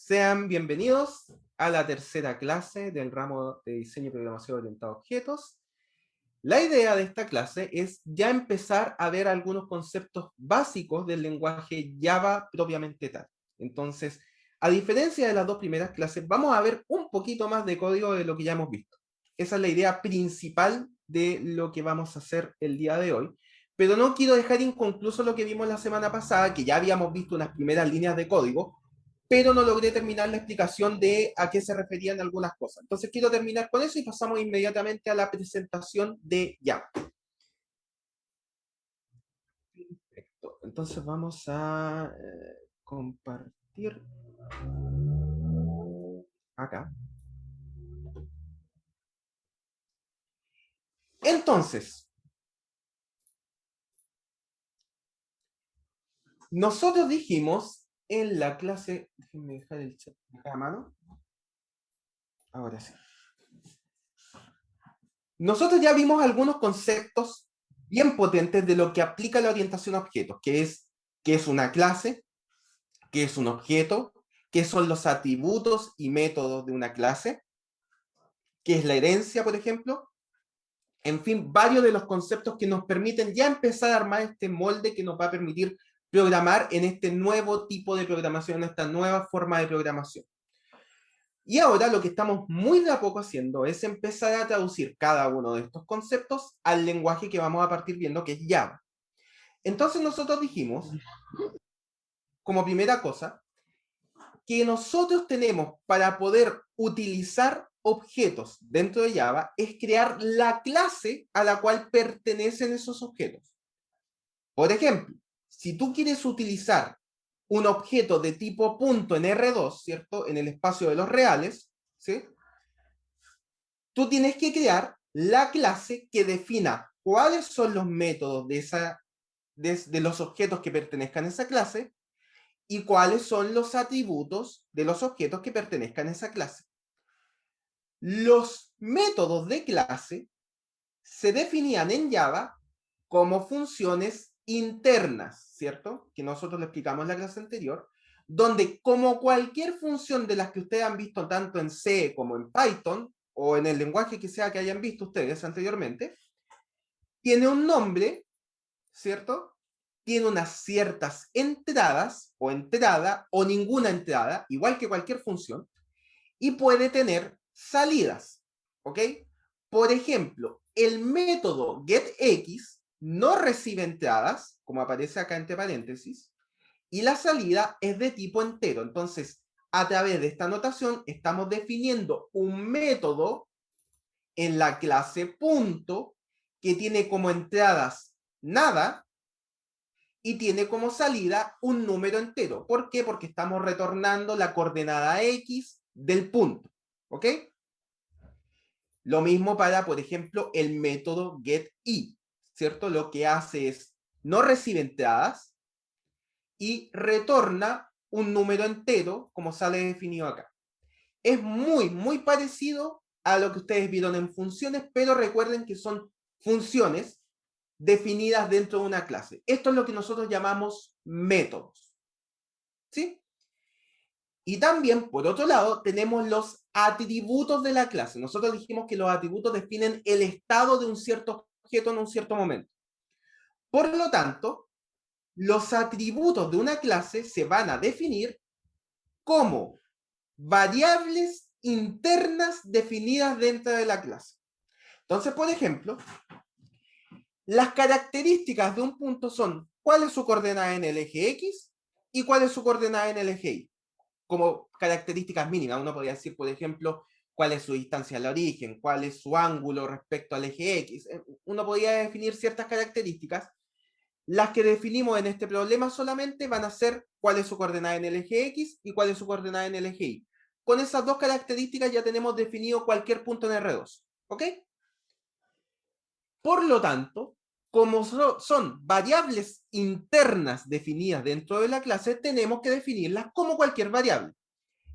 Sean bienvenidos a la tercera clase del ramo de diseño y programación orientado a objetos. La idea de esta clase es ya empezar a ver algunos conceptos básicos del lenguaje Java propiamente tal. Entonces, a diferencia de las dos primeras clases, vamos a ver un poquito más de código de lo que ya hemos visto. Esa es la idea principal de lo que vamos a hacer el día de hoy. Pero no quiero dejar inconcluso lo que vimos la semana pasada, que ya habíamos visto unas primeras líneas de código, pero no logré terminar la explicación de a qué se referían algunas cosas. Entonces quiero terminar con eso y pasamos inmediatamente a la presentación de Java. Perfecto. Entonces vamos a compartir acá. Entonces, nosotros dijimos en la clase, déjenme dejar el chat acá a mano. Ahora sí. Nosotros ya vimos algunos conceptos bien potentes de lo que aplica la orientación a objetos, que es una clase, que es un objeto, qué son los atributos y métodos de una clase, qué es la herencia, por ejemplo. En fin, varios de los conceptos que nos permiten ya empezar a armar este molde que nos va a permitir programar en este nuevo tipo de programación, en esta nueva forma de programación. Y ahora lo que estamos muy de a poco haciendo es empezar a traducir cada uno de estos conceptos al lenguaje que vamos a partir viendo, que es Java. Entonces nosotros dijimos, como primera cosa, que nosotros tenemos para poder utilizar objetos dentro de Java es crear la clase a la cual pertenecen esos objetos. Por ejemplo, si tú quieres utilizar un objeto de tipo punto en R2, ¿cierto? En el espacio de los reales, ¿sí? Tú tienes que crear la clase que defina cuáles son los métodos de los objetos que pertenezcan a esa clase y cuáles son los atributos de los objetos que pertenezcan a esa clase. Los métodos de clase se definían en Java como funciones internas, ¿cierto? Que nosotros le explicamos en la clase anterior, donde como cualquier función de las que ustedes han visto tanto en C como en Python, o en el lenguaje que sea que hayan visto ustedes anteriormente, tiene un nombre, ¿cierto? Tiene unas ciertas entradas, o entrada, o ninguna entrada, igual que cualquier función, y puede tener salidas, ¿ok? Por ejemplo, el método getX no recibe entradas, como aparece acá entre paréntesis, y la salida es de tipo entero. Entonces, a través de esta notación estamos definiendo un método en la clase punto que tiene como entradas nada y tiene como salida un número entero. ¿Por qué? Porque estamos retornando la coordenada X del punto. ¿Ok? Lo mismo para, por ejemplo, el método getI, ¿cierto? Lo que hace es, no recibe entradas y retorna un número entero, como sale definido acá. Es muy, muy parecido a lo que ustedes vieron en funciones, pero recuerden que son funciones definidas dentro de una clase. Esto es lo que nosotros llamamos métodos. ¿Sí? Y también, por otro lado, tenemos los atributos de la clase. Nosotros dijimos que los atributos definen el estado de un cierto objeto en un cierto momento. Por lo tanto, los atributos de una clase se van a definir como variables internas definidas dentro de la clase. Entonces, por ejemplo, las características de un punto son cuál es su coordenada en el eje X y cuál es su coordenada en el eje Y. Como características mínimas. Uno podría decir, por ejemplo, cuál es su distancia al origen, cuál es su ángulo respecto al eje X. Uno podría definir ciertas características. Las que definimos en este problema solamente van a ser cuál es su coordenada en el eje X y cuál es su coordenada en el eje Y. Con esas dos características ya tenemos definido cualquier punto en R2. ¿Ok? Por lo tanto, como son variables internas definidas dentro de la clase, tenemos que definirlas como cualquier variable.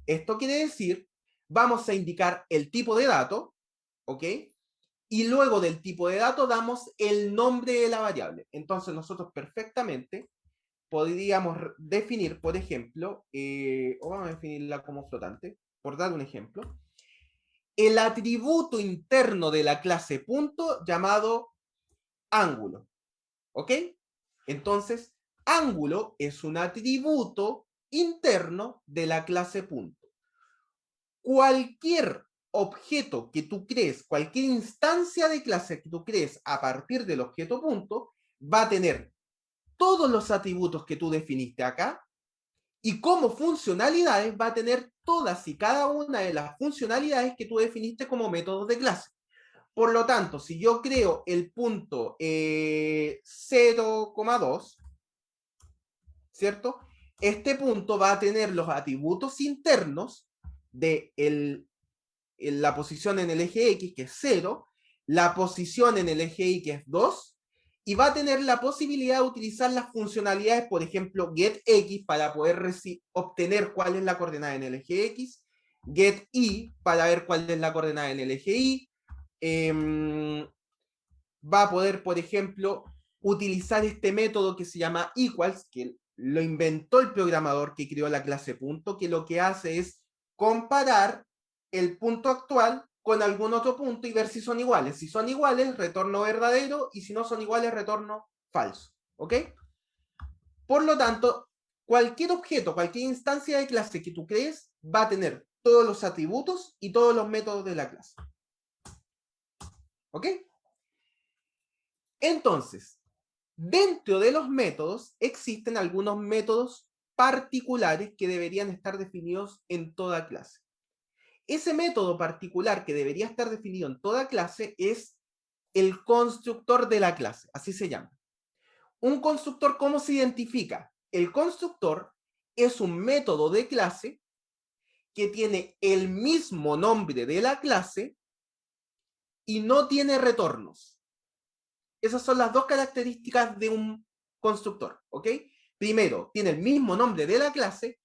Esto quiere decir, vamos a indicar el tipo de dato, ¿ok? Y luego del tipo de dato damos el nombre de la variable. Entonces nosotros perfectamente podríamos definir, por ejemplo, o vamos a definirla como flotante, por dar un ejemplo, el atributo interno de la clase punto llamado ángulo. ¿Ok? Entonces, ángulo es un atributo interno de la clase punto. Cualquier objeto que tú crees, cualquier instancia de clase que tú crees a partir del objeto punto, va a tener todos los atributos que tú definiste acá, y como funcionalidades va a tener todas y cada una de las funcionalidades que tú definiste como métodos de clase. Por lo tanto, si yo creo el punto 0,2, ¿cierto? Este punto va a tener los atributos internos de la posición en el eje X, que es 0, la posición en el eje Y, que es 2, y va a tener la posibilidad de utilizar las funcionalidades, por ejemplo, getX para poder obtener cuál es la coordenada en el eje X, getY para ver cuál es la coordenada en el eje Y, va a poder, por ejemplo, utilizar este método que se llama equals, que lo inventó el programador que creó la clase punto, que lo que hace es comparar el punto actual con algún otro punto y ver si son iguales. Si son iguales, retorno verdadero, y si no son iguales, retorno falso. ¿Ok? Por lo tanto, cualquier objeto, cualquier instancia de clase que tú crees, va a tener todos los atributos y todos los métodos de la clase. ¿Ok? Entonces, dentro de los métodos existen algunos métodos particulares que deberían estar definidos en toda clase. Ese método particular que debería estar definido en toda clase es el constructor de la clase, así se llama. Un constructor, ¿cómo se identifica? El constructor es un método de clase que tiene el mismo nombre de la clase y no tiene retornos. Esas son las dos características de un constructor, ¿ok? Primero, tiene el mismo nombre de la clase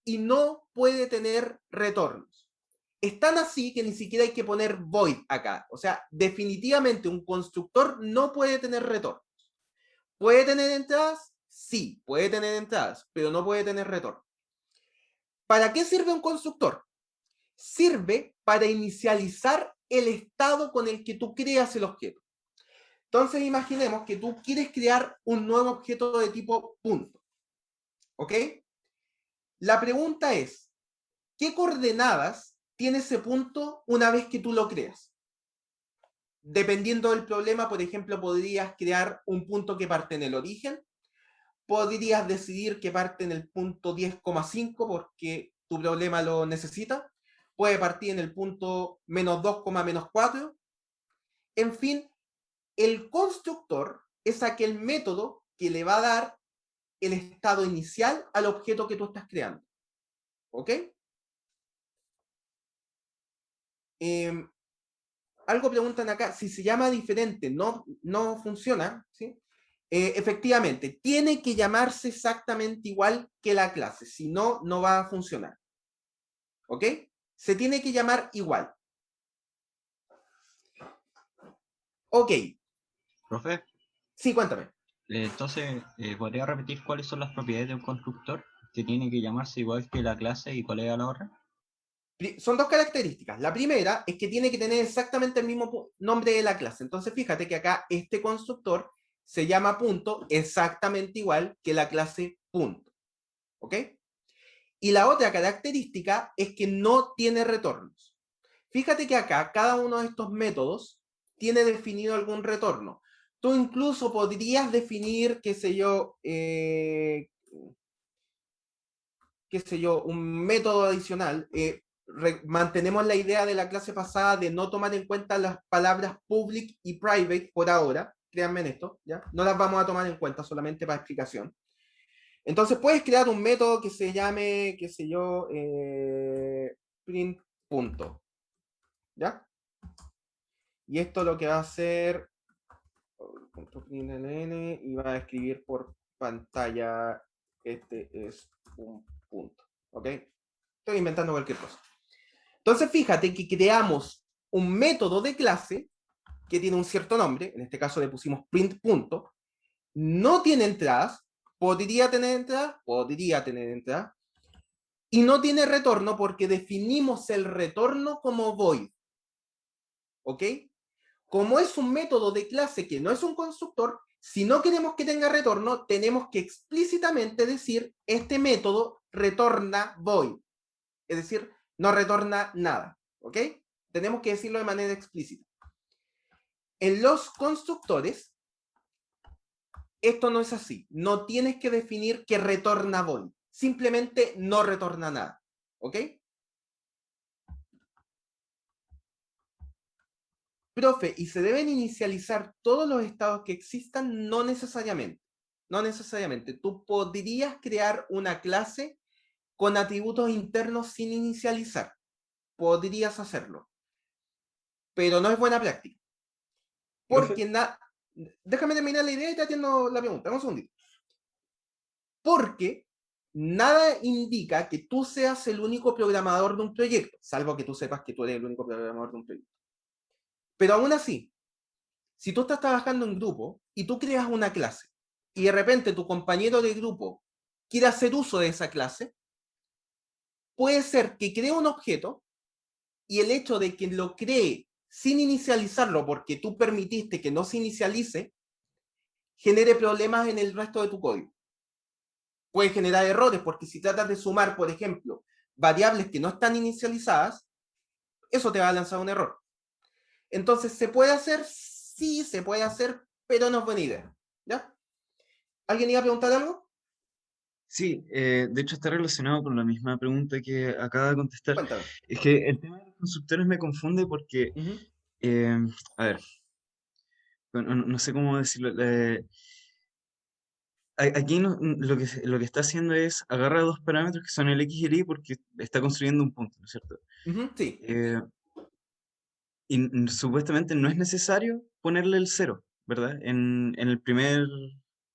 y no puede tener retornos. Es tan así que ni siquiera hay que poner void acá. O sea, definitivamente un constructor no puede tener retornos. ¿Puede tener entradas? Sí, puede tener entradas, pero no puede tener retorno. ¿Para qué sirve un constructor? Sirve para inicializar el estado con el que tú creas el objeto. Entonces imaginemos que tú quieres crear un nuevo objeto de tipo punto. ¿Ok? La pregunta es, ¿qué coordenadas tiene ese punto una vez que tú lo creas? Dependiendo del problema, por ejemplo, podrías crear un punto que parte en el origen, podrías decidir que parte en el punto 10,5 porque tu problema lo necesita, puede partir en el punto -2,-4. En fin, el constructor es aquel método que le va a dar el estado inicial al objeto que tú estás creando. ¿Ok? Algo preguntan acá, si se llama diferente, no funciona, ¿sí? Efectivamente, tiene que llamarse exactamente igual que la clase, si no, no va a funcionar. ¿Ok? Se tiene que llamar igual. Ok. Profe, Sí, cuéntame. entonces, ¿podría repetir cuáles son las propiedades de un constructor que tiene que llamarse igual que la clase y cuál es la otra? Son dos características. La primera es que tiene que tener exactamente el mismo nombre de la clase. Entonces, fíjate que acá este constructor se llama punto exactamente igual que la clase punto. ¿Ok? Y la otra característica es que no tiene retornos. Fíjate que acá cada uno de estos métodos tiene definido algún retorno. Tú incluso podrías definir, qué sé yo, un método adicional. Mantenemos la idea de la clase pasada de no tomar en cuenta las palabras public y private por ahora. Créanme en esto, ¿ya? No las vamos a tomar en cuenta solamente para explicación. Entonces puedes crear un método que se llame, qué sé yo, print punto. ¿Ya? Y esto lo que va a hacer .println y va a escribir por pantalla este es un punto. ¿Ok? Estoy inventando cualquier cosa. Entonces fíjate que creamos un método de clase que tiene un cierto nombre, en este caso le pusimos print punto, no tiene entradas, podría tener entrada, y no tiene retorno porque definimos el retorno como void. ¿Ok? Como es un método de clase que no es un constructor, si no queremos que tenga retorno, tenemos que explícitamente decir, este método retorna void. Es decir, no retorna nada. ¿Ok? Tenemos que decirlo de manera explícita. En los constructores, esto no es así. No tienes que definir que retorna void. Simplemente no retorna nada. ¿Ok? Profe, ¿y se deben inicializar todos los estados que existan? No necesariamente. No necesariamente. Tú podrías crear una clase con atributos internos sin inicializar. Podrías hacerlo. Pero no es buena práctica. Profe, Porque déjame terminar la idea y te atiendo la pregunta. Un segundito. Porque nada indica que tú seas el único programador de un proyecto, salvo que tú sepas que tú eres el único programador de un proyecto. Pero aún así, si tú estás trabajando en grupo y tú creas una clase y de repente tu compañero de grupo quiere hacer uso de esa clase, puede ser que cree un objeto y el hecho de que lo cree sin inicializarlo porque tú permitiste que no se inicialice, genere problemas en el resto de tu código. Puede generar errores porque si tratas de sumar, por ejemplo, variables que no están inicializadas, eso te va a lanzar un error. Entonces, ¿se puede hacer? Sí, se puede hacer, pero no es buena idea. ¿Ya? ¿Alguien iba a preguntar algo? Sí, de hecho está relacionado con la misma pregunta que acaba de contestar. Cuéntame. Es que el tema de los constructores me confunde porque, Ujú. eh, a ver, no sé cómo decirlo. Aquí lo que está haciendo es agarrar dos parámetros que son el x y el y porque está construyendo un punto, ¿no es cierto? Ujú, sí, Eh, Supuestamente no es necesario ponerle el cero, ¿verdad? En el primer,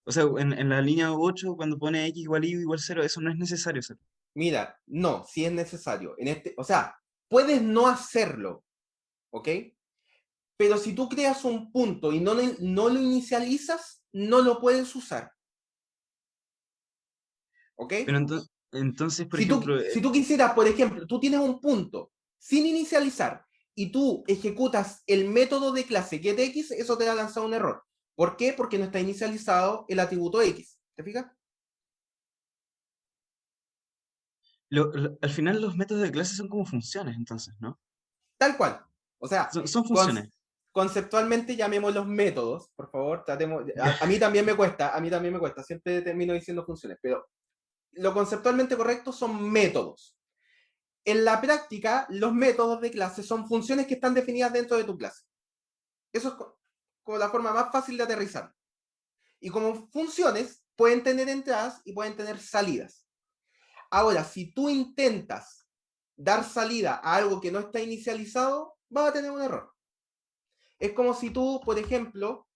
o sea, en la línea 8 cuando pone x igual y igual cero, eso no es necesario hacerlo. mira, no, si es necesario. O sea, puedes no hacerlo, ¿ok? Pero si tú creas un punto y no lo inicializas, no lo puedes usar, ¿ok? Pero entonces, por Si tú, ejemplo, si tú quisieras, por ejemplo, tú tienes un punto sin inicializar y tú ejecutas el método de clase getX, eso te va a lanzar un error. ¿Por qué? Porque no está inicializado el atributo X. ¿Te fijas? al final los métodos de clase son como funciones, entonces, ¿no? Tal cual. O sea, Son funciones. conceptualmente llamémoslos métodos, por favor, tratemos. A mí también me cuesta, siempre termino diciendo funciones, pero lo conceptualmente correcto son métodos. En la práctica, los métodos de clase son funciones que están definidas dentro de tu clase. Eso es como la forma más fácil de aterrizar. Y como funciones, pueden tener entradas y pueden tener salidas. Ahora, si tú intentas dar salida a algo que no está inicializado, vas a tener un error. Es como si tú, por ejemplo,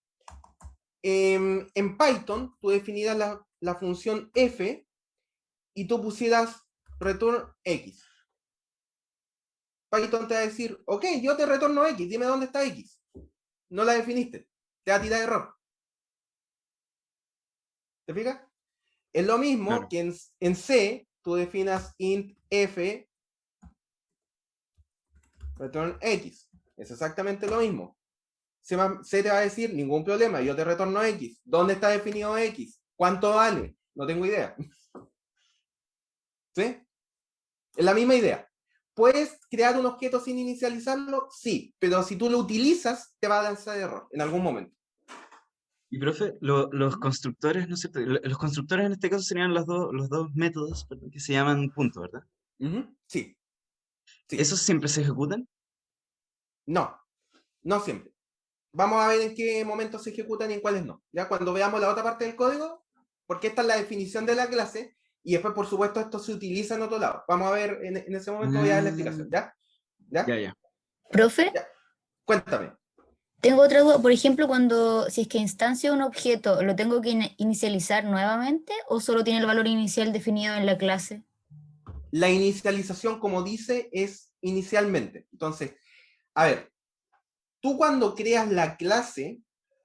en Python, tú definieras la función f y tú pusieras return x. Python te va a decir, ok, yo te retorno x, dime dónde está x. No la definiste, te va a tirar error. ¿Te fijas? Es lo mismo Claro. que en C tú definas int f return x. Es exactamente lo mismo. C te va a decir, ningún problema, yo te retorno x. ¿Dónde está definido x? ¿Cuánto vale? No tengo idea. ¿Sí? Es la misma idea. ¿Puedes crear un objeto sin inicializarlo? Sí, pero si tú lo utilizas, te va a lanzar error en algún momento. Y profe, los constructores, ¿no es cierto? Los constructores en este caso serían los dos métodos, perdón, que se llaman punto, ¿verdad? Sí, sí. ¿Esos siempre se ejecutan? No, no siempre. Vamos a ver en qué momentos se ejecutan y en cuáles no. Ya cuando veamos la otra parte del código, porque esta es la definición de la clase, y después, por supuesto, esto se utiliza en otro lado. Vamos a ver, en ese momento voy a dar la explicación, Mm, ¿ya? ¿Ya? ya. Profe, ¿Ya? Cuéntame. tengo otra duda. Por ejemplo, si es que instancio un objeto, ¿lo tengo que inicializar nuevamente o solo tiene el valor inicial definido en la clase? La inicialización, como dice, es inicialmente. Entonces, a ver, tú cuando creas la clase,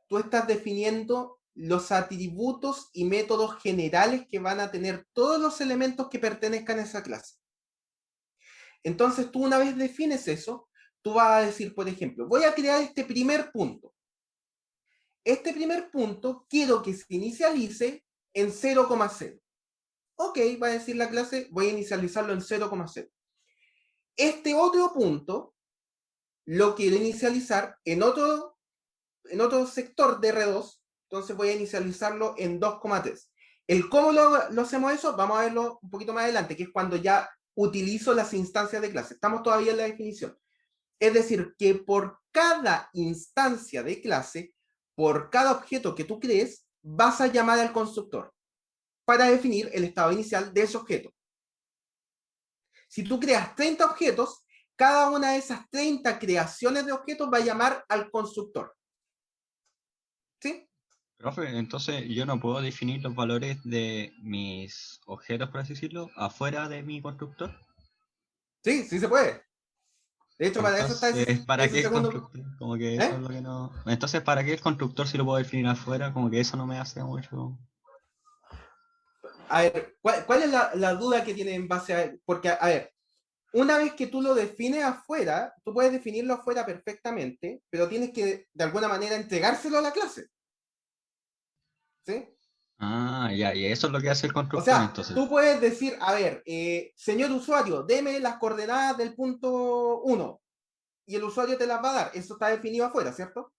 tú estás definiendo los atributos y métodos generales que van a tener todos los elementos que pertenezcan a esa clase. Entonces tú una vez defines eso, tú vas a decir, por ejemplo, voy a crear este primer punto. Este primer punto quiero que se inicialice en 0,0. Ok, va a decir la clase, voy a inicializarlo en 0,0. Este otro punto lo quiero inicializar en otro sector de R2, entonces voy a inicializarlo en 2,3. El cómo lo hacemos eso, vamos a verlo un poquito más adelante, que es cuando ya utilizo las instancias de clase. Estamos todavía en la definición. Es decir, que por cada instancia de clase, por cada objeto que tú crees, vas a llamar al constructor para definir el estado inicial de ese objeto. Si tú creas 30 objetos, cada una de esas 30 creaciones de objetos va a llamar al constructor. ¿Sí? Profe, entonces yo no puedo definir los valores de mis objetos, por así decirlo, afuera de mi constructor. Sí, sí se puede. De hecho, para eso está Entonces, ¿para ese qué el segundo... constructor? Como que eso es lo que no... Entonces, ¿para qué el constructor si lo puedo definir afuera? Como que eso no me hace mucho... A ver, ¿cuál es la duda que tiene en base a...? Porque, a ver, una vez que tú lo defines afuera, tú puedes definirlo afuera perfectamente, pero tienes que, de alguna manera, entregárselo a la clase. ¿Sí? Ah, ya, y eso es lo que hace el O constructor, sea, entonces. tú puedes decir, a ver, señor usuario, deme las coordenadas del punto 1, y el usuario te las va a dar. Eso está definido afuera, ¿cierto?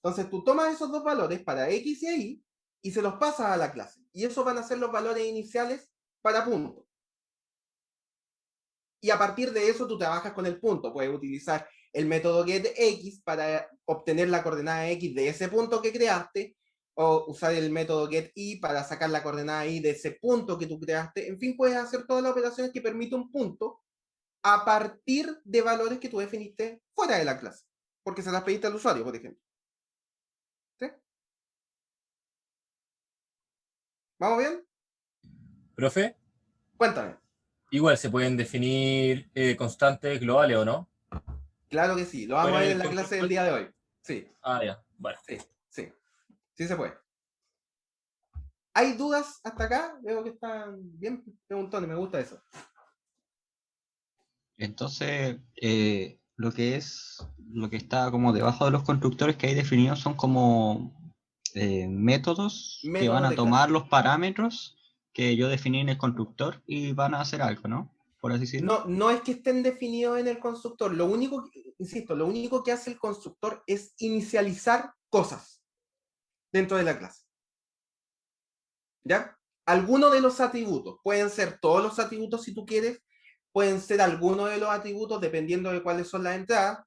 Entonces tú tomas esos dos valores para X y Y y se los pasas a la clase. Y esos van a ser los valores iniciales para punto. Y a partir de eso tú trabajas con el punto. Puedes utilizar el método getX para obtener la coordenada X de ese punto que creaste, o usar el método getY para sacar la coordenada Y de ese punto que tú creaste. En fin, puedes hacer todas las operaciones que permiten un punto a partir de valores que tú definiste fuera de la clase, porque se las pediste al usuario, por ejemplo. ¿Sí? ¿Vamos bien? Profe, Cuéntame. igual se pueden definir constantes globales, ¿o no? Claro que sí, lo vamos Fuera a ver del en la clase del constructor. día de hoy. Sí, Ah, ya, bueno. sí, sí se puede. ¿Hay dudas hasta acá? Veo que están bien preguntones, me gusta eso. Entonces, lo que está como debajo de los constructores que hay definidos son como métodos que Métodos van a de tomar clase. los parámetros que yo definí en el constructor y van a hacer algo, ¿no? Por así decirlo. No es que estén definidos en el constructor, lo único, insisto, lo único que hace el constructor es inicializar cosas dentro de la clase. ¿Ya? Algunos de los atributos, pueden ser todos los atributos si tú quieres, pueden ser algunos de los atributos dependiendo de cuáles son las entradas.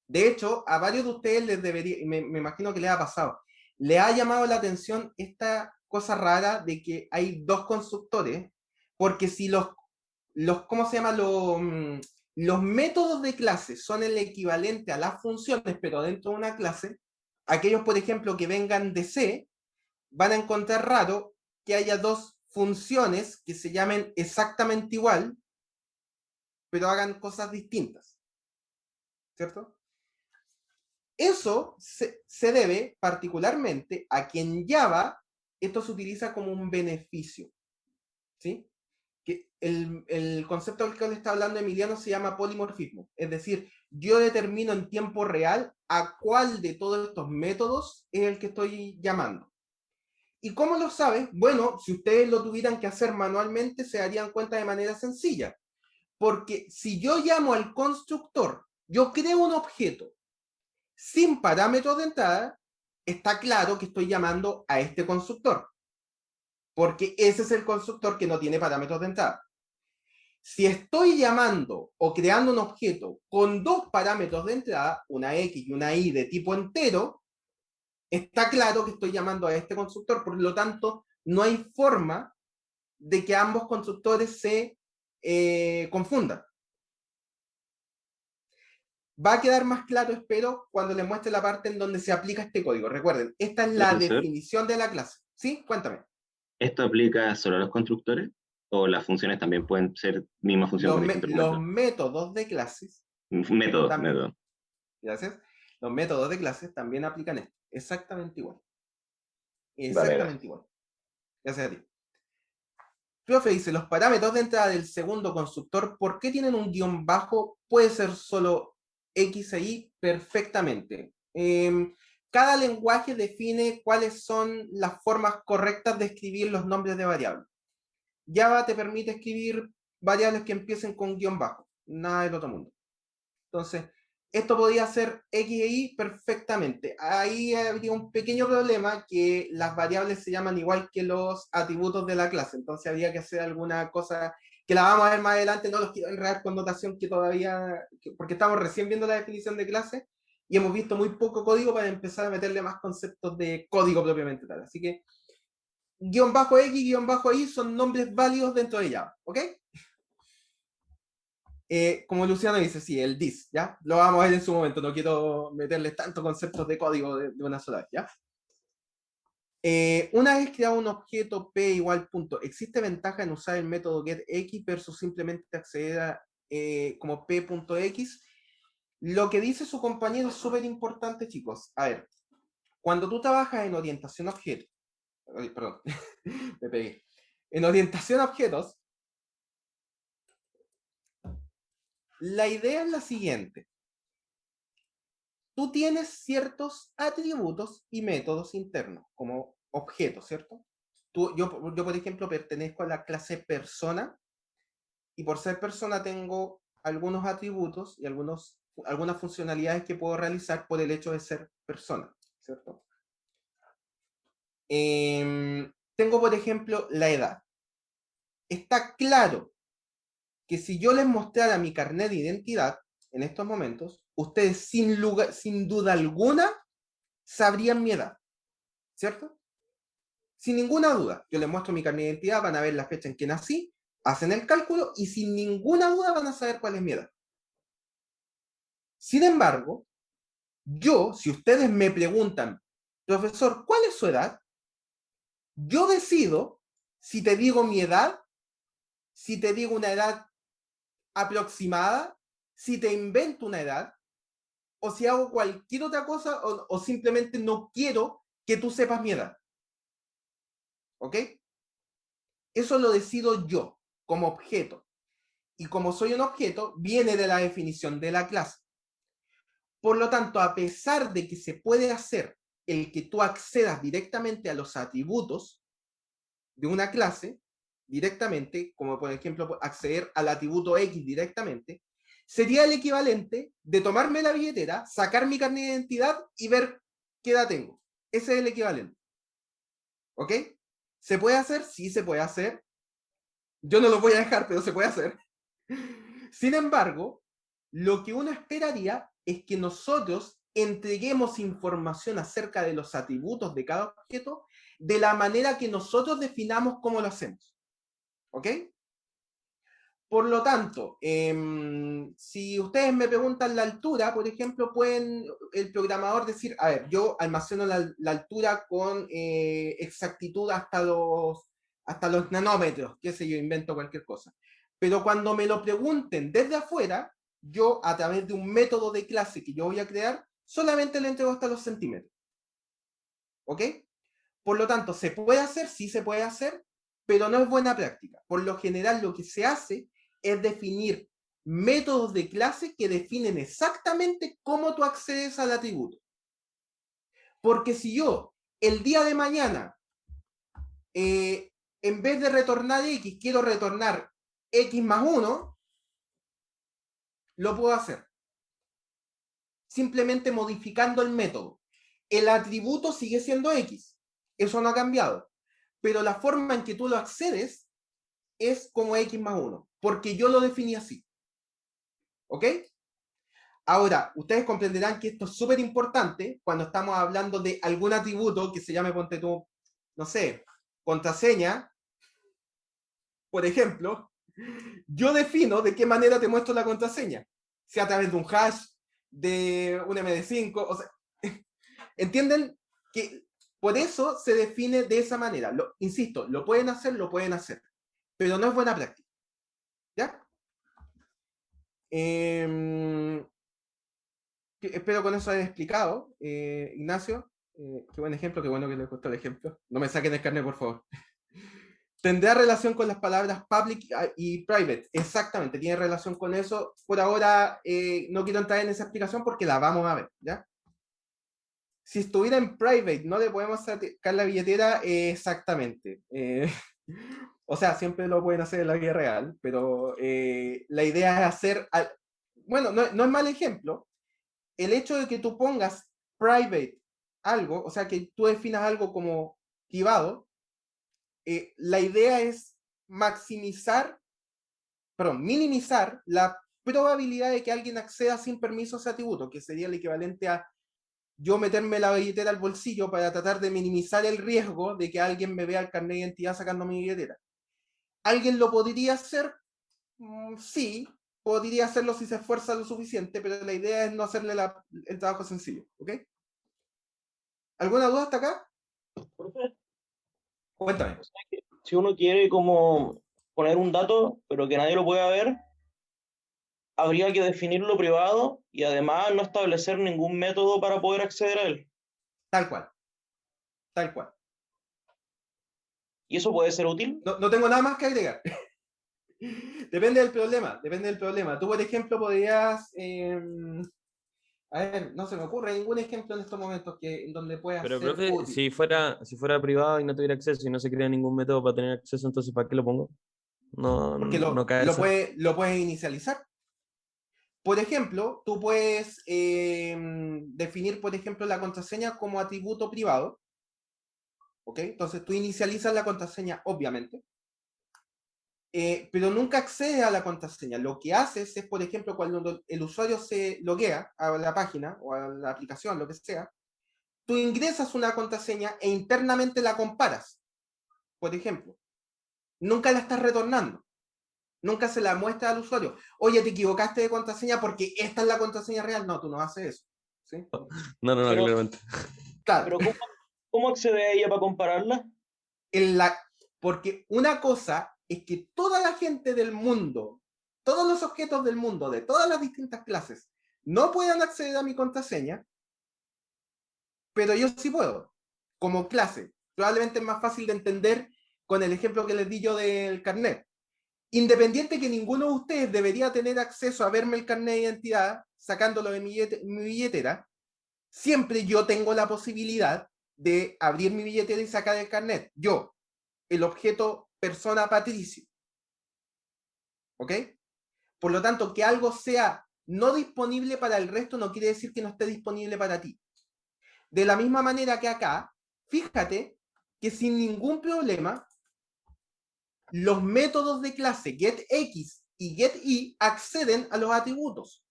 De hecho, a varios de ustedes les debería, me imagino que les ha pasado, le ha llamado la atención esta cosa rara de que hay dos constructores, porque si ¿cómo se llama? Los métodos de clase son el equivalente a las funciones, pero dentro de una clase, aquellos, por ejemplo, que vengan de C, van a encontrar raro que haya dos funciones que se llamen exactamente igual, pero hagan cosas distintas. ¿Cierto? Eso se debe particularmente a que en Java esto se utiliza como un beneficio. ¿Sí? Que el concepto del que le está hablando Emiliano se llama polimorfismo. Es decir, yo determino en tiempo real a cuál de todos estos métodos es el que estoy llamando. ¿Y cómo lo sabes? Bueno, si ustedes lo tuvieran que hacer manualmente, se darían cuenta de manera sencilla. Porque si yo llamo al constructor, yo creo un objeto sin parámetros de entrada, está claro que estoy llamando a este constructor. Porque ese es el constructor que no tiene parámetros de entrada. Si estoy llamando o creando un objeto con dos parámetros de entrada, una X y una Y de tipo entero, está claro que estoy llamando a este constructor, por lo tanto, no hay forma de que ambos constructores se confundan. Va a quedar más claro, espero, cuando les muestre la parte en donde se aplica este código. Recuerden, esta es la Profesor, definición de la clase. ¿Sí? Cuéntame. ¿esto aplica solo a los constructores? ¿O las funciones también pueden ser misma función con distintos Los argumentos? métodos de clases, Método. gracias, los métodos de clases también aplican esto, exactamente igual. Exactamente igual. Gracias a ti. Profe dice, los parámetros de entrada del segundo constructor, ¿por qué tienen un guión bajo? Puede ser solo X e Y perfectamente. Cada lenguaje define cuáles son las formas correctas de escribir los nombres de variables. Java te permite escribir variables que empiecen con guión bajo, nada del otro mundo. Entonces, esto podría ser X e Y perfectamente. Ahí habría un pequeño problema, que las variables se llaman igual que los atributos de la clase, entonces habría que hacer alguna cosa que la vamos a ver más adelante. No los quiero enredar con notación que todavía, porque estamos recién viendo la definición de clase y hemos visto muy poco código para empezar a meterle más conceptos de código propiamente tal. Así que guión bajo X, guión bajo Y son nombres válidos dentro de Java, ¿ok? Como Luciano dice, sí, el this, ¿ya? Lo vamos a ver en su momento, no quiero meterles tantos conceptos de código de una sola vez, ¿ya? Una vez creado un objeto P igual punto, ¿existe ventaja en usar el método getX versus simplemente acceder a como P.x? Lo que dice su compañero es súper importante, chicos. A ver, cuando tú trabajas en orientación a objetos, perdón, me pegué. En orientación a objetos, la idea es la siguiente. Tú tienes ciertos atributos y métodos internos, como objetos, ¿cierto? Yo, por ejemplo, pertenezco a la clase persona, y por ser persona tengo algunos atributos y algunas funcionalidades que puedo realizar por el hecho de ser persona, ¿cierto? Tengo, por ejemplo, la edad. Está claro que si yo les mostrara mi carnet de identidad en estos momentos, ustedes sin duda alguna sabrían mi edad, ¿cierto? Sin ninguna duda. Yo les muestro mi carnet de identidad, van a ver la fecha en que nací, hacen el cálculo y sin ninguna duda van a saber cuál es mi edad. Sin embargo, si ustedes me preguntan, profesor, ¿cuál es su edad? Yo decido si te digo mi edad, si te digo una edad aproximada, si te invento una edad, o si hago cualquier otra cosa, o simplemente no quiero que tú sepas mi edad. ¿Ok? Eso lo decido yo, como objeto. Y como soy un objeto, viene de la definición de la clase. Por lo tanto, a pesar de que se puede hacer el que tú accedas directamente a los atributos de una clase, directamente, como por ejemplo acceder al atributo X directamente, sería el equivalente de tomarme la billetera, sacar mi carnet de identidad y ver qué edad tengo. Ese es el equivalente. ¿Ok? ¿Se puede hacer? Sí, se puede hacer. Yo no lo voy a dejar, pero se puede hacer. Sin embargo, lo que uno esperaría es que nosotros entreguemos información acerca de los atributos de cada objeto de la manera que nosotros definamos cómo lo hacemos. ¿Ok? Por lo tanto, si ustedes me preguntan la altura, por ejemplo, pueden el programador decir, a ver, yo almaceno la altura con exactitud hasta los nanómetros, qué sé yo, invento cualquier cosa. Pero cuando me lo pregunten desde afuera, yo a través de un método de clase que yo voy a crear, solamente le entrego hasta los centímetros. ¿Ok? Por lo tanto, ¿se puede hacer? Sí se puede hacer, pero no es buena práctica. Por lo general, lo que se hace es definir métodos de clase que definen exactamente cómo tú accedes al atributo. Porque si yo, el día de mañana, en vez de retornar X, quiero retornar X más 1, lo puedo hacer. Simplemente modificando el método. El atributo sigue siendo X. Eso no ha cambiado. Pero la forma en que tú lo accedes es como X más 1. Porque yo lo definí así. ¿Ok? Ahora, ustedes comprenderán que esto es súper importante cuando estamos hablando de algún atributo que se llame, ponte tú, no sé, contraseña. Por ejemplo, yo defino de qué manera te muestro la contraseña. Sea a través de un hash, de un MD5, o sea, ¿entienden? Que por eso se define de esa manera. Insisto, lo pueden hacer, pero no es buena práctica. ¿Ya? Espero con eso haber explicado, Ignacio. Qué buen ejemplo, qué bueno que le costó el ejemplo. No me saquen el carnet, por favor. Tendrá relación con las palabras public y private. Exactamente, tiene relación con eso. Por ahora no quiero entrar en esa explicación porque la vamos a ver, ¿ya? Si estuviera en private, no le podemos sacar la billetera exactamente. O sea, siempre lo pueden hacer en la vida real, pero la idea es hacer... Bueno, no es mal ejemplo. El hecho de que tú pongas private algo, o sea, que tú definas algo como privado, la idea es minimizar la probabilidad de que alguien acceda sin permiso a ese atributo, que sería el equivalente a yo meterme la billetera al bolsillo para tratar de minimizar el riesgo de que alguien me vea el carnet de identidad sacando mi billetera. ¿Alguien lo podría hacer? Sí, podría hacerlo si se esfuerza lo suficiente, pero la idea es no hacerle el trabajo sencillo, ¿ok? ¿Alguna duda hasta acá? Profe, Cuéntame. si uno quiere como poner un dato, pero que nadie lo pueda ver, habría que definirlo privado y además no establecer ningún método para poder acceder a él. Tal cual. Tal cual. ¿Y eso puede ser útil? No tengo nada más que agregar. Depende del problema. Tú, por ejemplo, podrías... a ver, no se me ocurre ningún ejemplo en estos momentos en donde pueda Pero, ser profe, útil. si fuera privado y no tuviera acceso y no se crea ningún método para tener acceso, entonces ¿para qué lo pongo? Porque No cae lo eso. puedes inicializar. Por ejemplo, tú puedes definir, por ejemplo, la contraseña como atributo privado. ¿Ok? Entonces tú inicializas la contraseña, obviamente. Pero nunca accedes a la contraseña. Lo que haces es, por ejemplo, cuando el usuario se loguea a la página o a la aplicación, lo que sea, tú ingresas una contraseña e internamente la comparas. Por ejemplo, nunca la estás retornando. Nunca se la muestra al usuario. Oye, te equivocaste de contraseña porque esta es la contraseña real. No, tú no haces eso. ¿Sí? No, Pero- claramente. Claro. Pero ¿cómo accede a ella para compararla? Porque una cosa es que toda la gente del mundo, todos los objetos del mundo, de todas las distintas clases, no puedan acceder a mi contraseña, pero yo sí puedo, como clase. Probablemente es más fácil de entender con el ejemplo que les di yo del carnet. Independiente que ninguno de ustedes debería tener acceso a verme el carnet de identidad, sacándolo de mi billetera, siempre yo tengo la posibilidad de abrir mi billetera y sacar el carnet. Yo, el objeto persona Patricio. ¿Ok? Por lo tanto, que algo sea no disponible para el resto no quiere decir que no esté disponible para ti. De la misma manera que acá, fíjate que sin ningún problema, los métodos de clase getX y getY acceden a los atributos,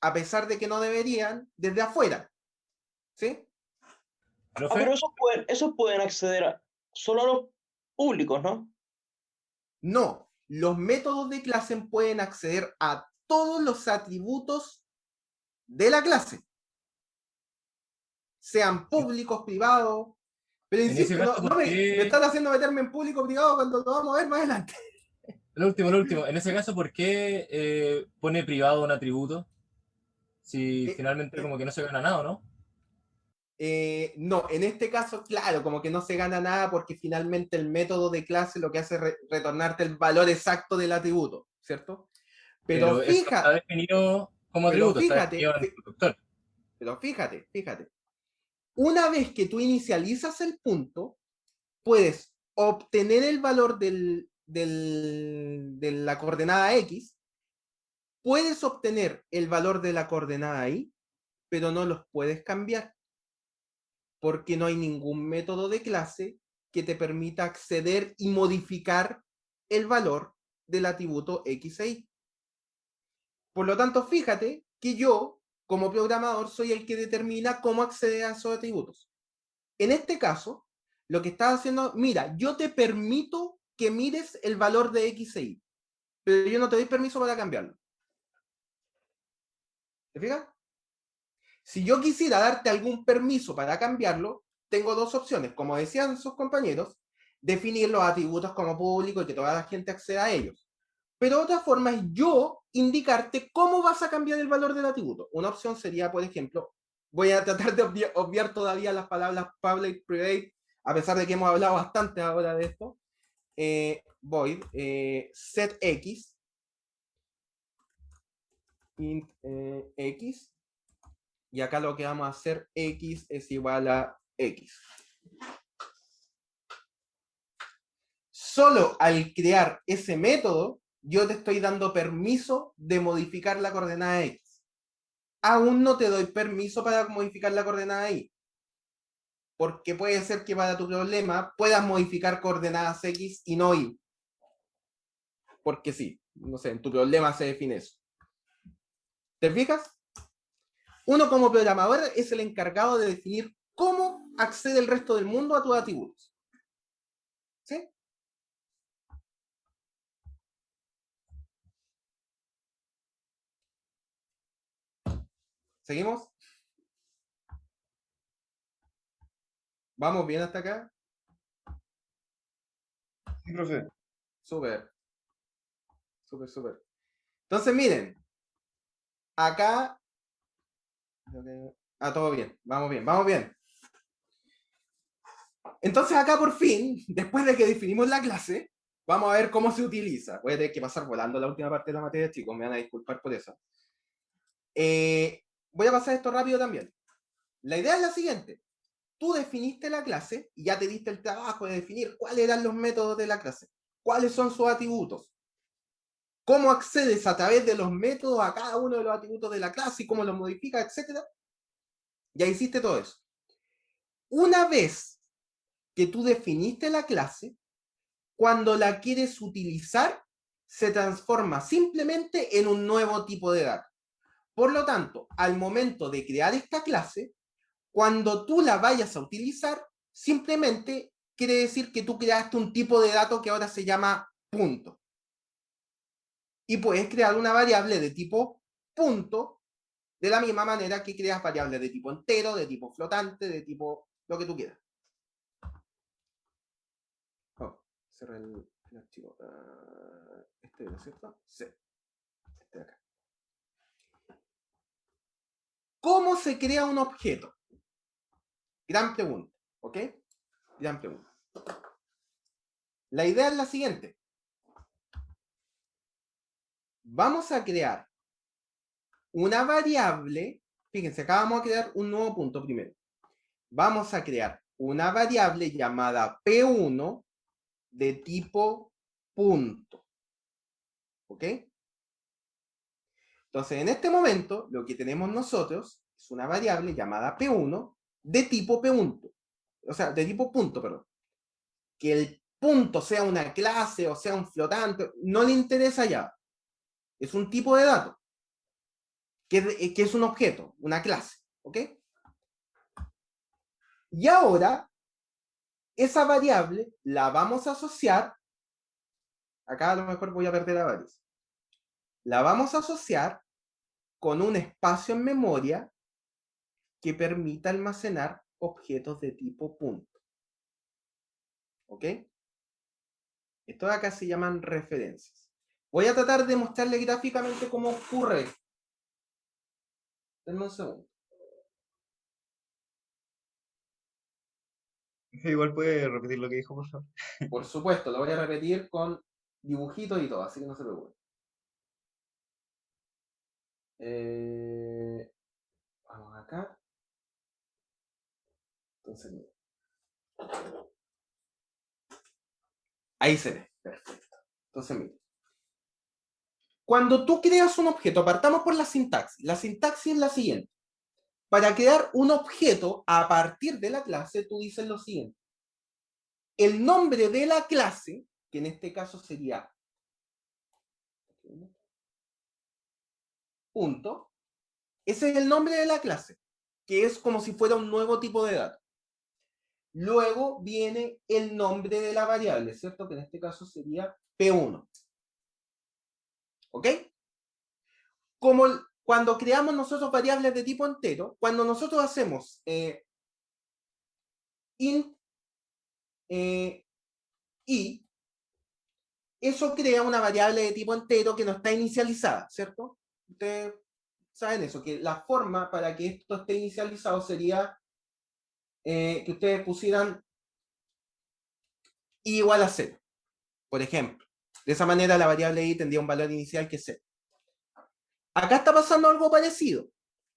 a pesar de que no deberían desde afuera. ¿Sí? Profe, Pero esos pueden acceder solo a los públicos, ¿no? No, los métodos de clase pueden acceder a todos los atributos de la clase, sean públicos, privados, pero en insisto, ese caso, ¿por me qué? están haciendo meterme en público o privado cuando lo vamos a ver más adelante. Lo último. En ese caso, ¿por qué pone privado un atributo? Si finalmente como que no se gana nada, ¿no? No, en este caso, claro, como que no se gana nada porque finalmente el método de clase lo que hace es retornarte el valor exacto del atributo, ¿cierto? Pero eso está definido como atributo, está definido en el constructor. Pero fíjate. Una vez que tú inicializas el punto, puedes obtener el valor de la coordenada X, puedes obtener el valor de la coordenada Y, pero no los puedes cambiar, porque no hay ningún método de clase que te permita acceder y modificar el valor del atributo X e Y. Por lo tanto, fíjate que yo, como programador, soy el que determina cómo acceder a esos atributos. En este caso, lo que estás haciendo, mira, yo te permito que mires el valor de X e Y, pero yo no te doy permiso para cambiarlo. ¿Te fijas? Si yo quisiera darte algún permiso para cambiarlo, tengo dos opciones. Como decían sus compañeros, definir los atributos como público y que toda la gente acceda a ellos. Pero otra forma es yo indicarte cómo vas a cambiar el valor del atributo. Una opción sería, por ejemplo, Voy a tratar de obviar todavía las palabras public, private, a pesar de que hemos hablado bastante ahora de esto. Void, set x, int x, y acá lo que vamos a hacer, x es igual a x. Solo al crear ese método, yo te estoy dando permiso de modificar la coordenada x. Aún no te doy permiso para modificar la coordenada y. Porque puede ser que para tu problema puedas modificar coordenadas x y no y. Porque sí, no sé, en tu problema se define eso. ¿Te fijas? Uno como programador es el encargado de definir cómo accede el resto del mundo a tus atributos. ¿Sí? ¿Seguimos? ¿Vamos bien hasta acá? Sí, profe. Súper. Súper, súper. Entonces, miren. Acá... todo bien. Vamos bien, vamos bien. Entonces acá por fin, después de que definimos la clase, vamos a ver cómo se utiliza. Voy a tener que pasar volando la última parte de la materia, chicos. Me van a disculpar por eso. Voy a pasar esto rápido también. La idea es la siguiente. Tú definiste la clase y ya te diste el trabajo de definir cuáles eran los métodos de la clase, cuáles son sus atributos, cómo accedes a través de los métodos a cada uno de los atributos de la clase y cómo los modificas, etc. Ya hiciste todo eso. Una vez que tú definiste la clase, cuando la quieres utilizar, se transforma simplemente en un nuevo tipo de dato. Por lo tanto, al momento de crear esta clase, cuando tú la vayas a utilizar, simplemente quiere decir que tú creaste un tipo de dato que ahora se llama punto. Y puedes crear una variable de tipo punto de la misma manera que creas variables de tipo entero, de tipo flotante, de tipo lo que tú quieras. Oh, cerré el archivo. Este era, ¿cierto? Sí. Este de acá. ¿Cómo se crea un objeto? Gran pregunta, ¿ok? Gran pregunta. La idea es la siguiente. Vamos a crear una variable. Fíjense, acá vamos a crear un nuevo punto primero. Vamos a crear una variable llamada P1 de tipo punto. ¿Ok? Entonces, en este momento, lo que tenemos nosotros es una variable llamada P1 de tipo punto. O sea, de tipo punto, perdón. Que el punto sea una clase o sea un flotante, no le interesa ya. Es un tipo de dato. Que es un objeto, una clase. ¿Ok? Y ahora, esa variable la vamos a asociar. Acá a lo mejor voy a perder a varios. La vamos a asociar con un espacio en memoria que permita almacenar objetos de tipo punto. ¿Ok? Estos de acá se llaman referencias. Voy a tratar de mostrarle gráficamente cómo ocurre. Denme un segundo. Igual puede repetir lo que dijo, por favor. Por supuesto, lo voy a repetir con dibujitos y todo, así que no se preocupen. Vamos acá. Entonces, mira. Ahí se ve. Perfecto. Entonces, mira. Cuando tú creas un objeto, partamos por la sintaxis. La sintaxis es la siguiente. Para crear un objeto a partir de la clase, tú dices lo siguiente. El nombre de la clase, que en este caso sería punto, ese es el nombre de la clase, que es como si fuera un nuevo tipo de dato. Luego viene el nombre de la variable, ¿cierto? Que en este caso sería P1. ¿Ok? Como cuando creamos nosotros variables de tipo entero, cuando nosotros hacemos int i, eso crea una variable de tipo entero que no está inicializada, ¿cierto? Ustedes saben eso, que la forma para que esto esté inicializado sería que ustedes pusieran i igual a 0, por ejemplo. De esa manera la variable i tendría un valor inicial que es 0. Acá está pasando algo parecido.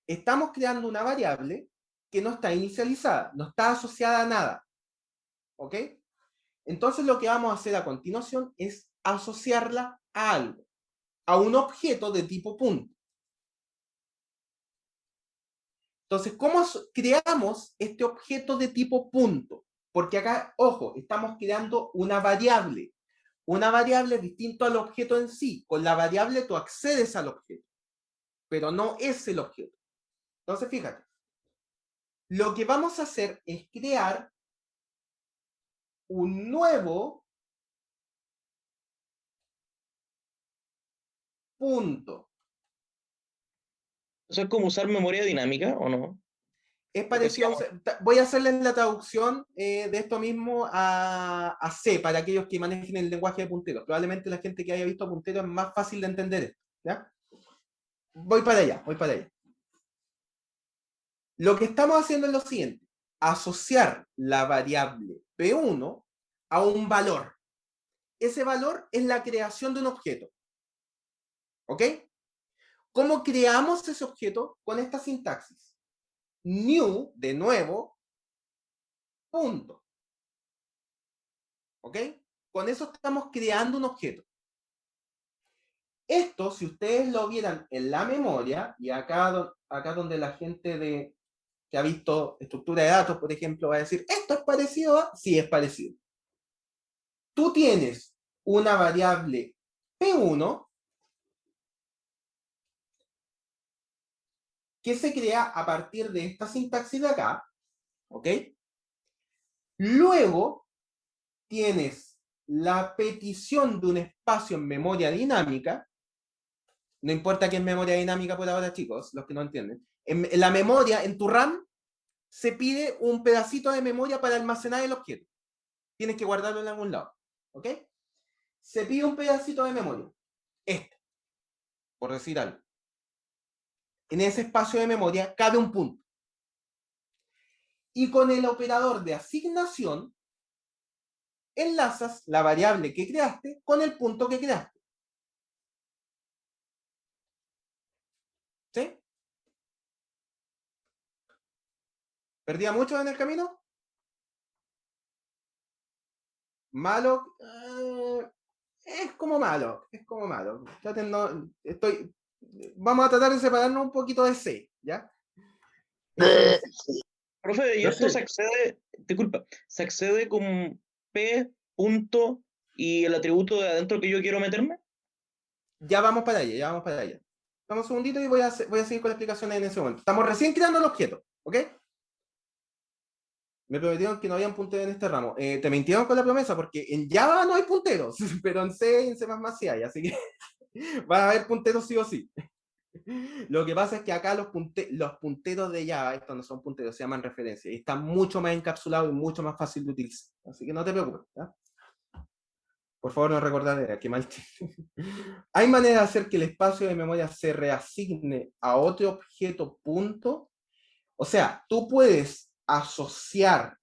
Estamos creando una variable que no está inicializada, no está asociada a nada. ¿Ok? Entonces lo que vamos a hacer a continuación es asociarla a algo, a un objeto de tipo punto. Entonces, ¿cómo creamos este objeto de tipo punto? Porque acá, ojo, estamos creando una variable. Una variable es distinto al objeto en sí. Con la variable tú accedes al objeto, pero no es el objeto. Entonces, fíjate. Lo que vamos a hacer es crear un nuevo punto. ¿Eso es como usar memoria dinámica o no? Es parecido, voy a hacerles la traducción de esto mismo a C, para aquellos que manejen el lenguaje de punteros. Probablemente la gente que haya visto punteros es más fácil de entender esto, ¿ya? Voy para allá, voy para allá. Lo que estamos haciendo es lo siguiente: asociar la variable P1 a un valor. Ese valor es la creación de un objeto. ¿Ok? ¿Cómo creamos ese objeto? Con esta sintaxis. New, de nuevo, punto. ¿Ok? Con eso estamos creando un objeto. Esto, si ustedes lo vieran en la memoria, y acá donde la gente que ha visto estructura de datos, por ejemplo, va a decir, ¿esto es parecido a? Sí, es parecido. Tú tienes una variable P1 que se crea a partir de esta sintaxis de acá, ¿ok? Luego tienes la petición de un espacio en memoria dinámica. No importa qué es memoria dinámica por ahora, chicos, los que no entienden. En la memoria, en tu RAM, se pide un pedacito de memoria para almacenar el objeto. Tienes que guardarlo en algún lado, ¿ok? Se pide un pedacito de memoria. Este, por decir algo. En ese espacio de memoria cabe un punto. Y con el operador de asignación, enlazas la variable que creaste con el punto que creaste. ¿Sí? ¿Perdía mucho en el camino? Malo. Es como malo. Es como malo. Vamos a tratar de separarnos un poquito de C, ¿ya? Profe, ¿y esto se accede, disculpa, se accede con P punto y el atributo de adentro que yo quiero meterme? Ya vamos para allá, ya vamos para allá. Dame un segundito y voy a seguir con la explicación en ese momento. Estamos recién creando el objeto, ¿ok? Me prometieron que no habían punteros en este ramo. Te mintieron con la promesa porque en Java no hay punteros, pero en C y en C++ sí hay, así que va a haber punteros sí o sí. Lo que pasa es que acá los punteros de Java, estos no son punteros, se llaman referencias, y están mucho más encapsulados y mucho más fácil de utilizar. Así que no te preocupes, ¿ya? Por favor, no recordar que mal. ¿Hay manera de hacer que el espacio de memoria se reasigne a otro objeto punto? O sea, tú puedes asociar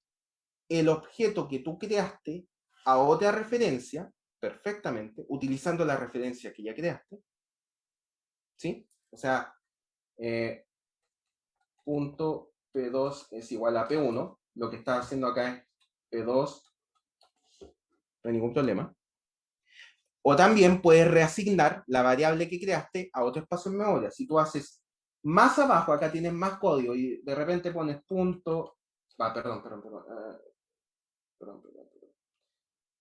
el objeto que tú creaste a otra referencia perfectamente, utilizando la referencia que ya creaste. ¿Sí? O sea, punto P2 es igual a P1. Lo que está haciendo acá es P2, no hay ningún problema. O también puedes reasignar la variable que creaste a otro espacio en memoria. Si tú haces más abajo, acá tienes más código y de repente pones punto... perdón.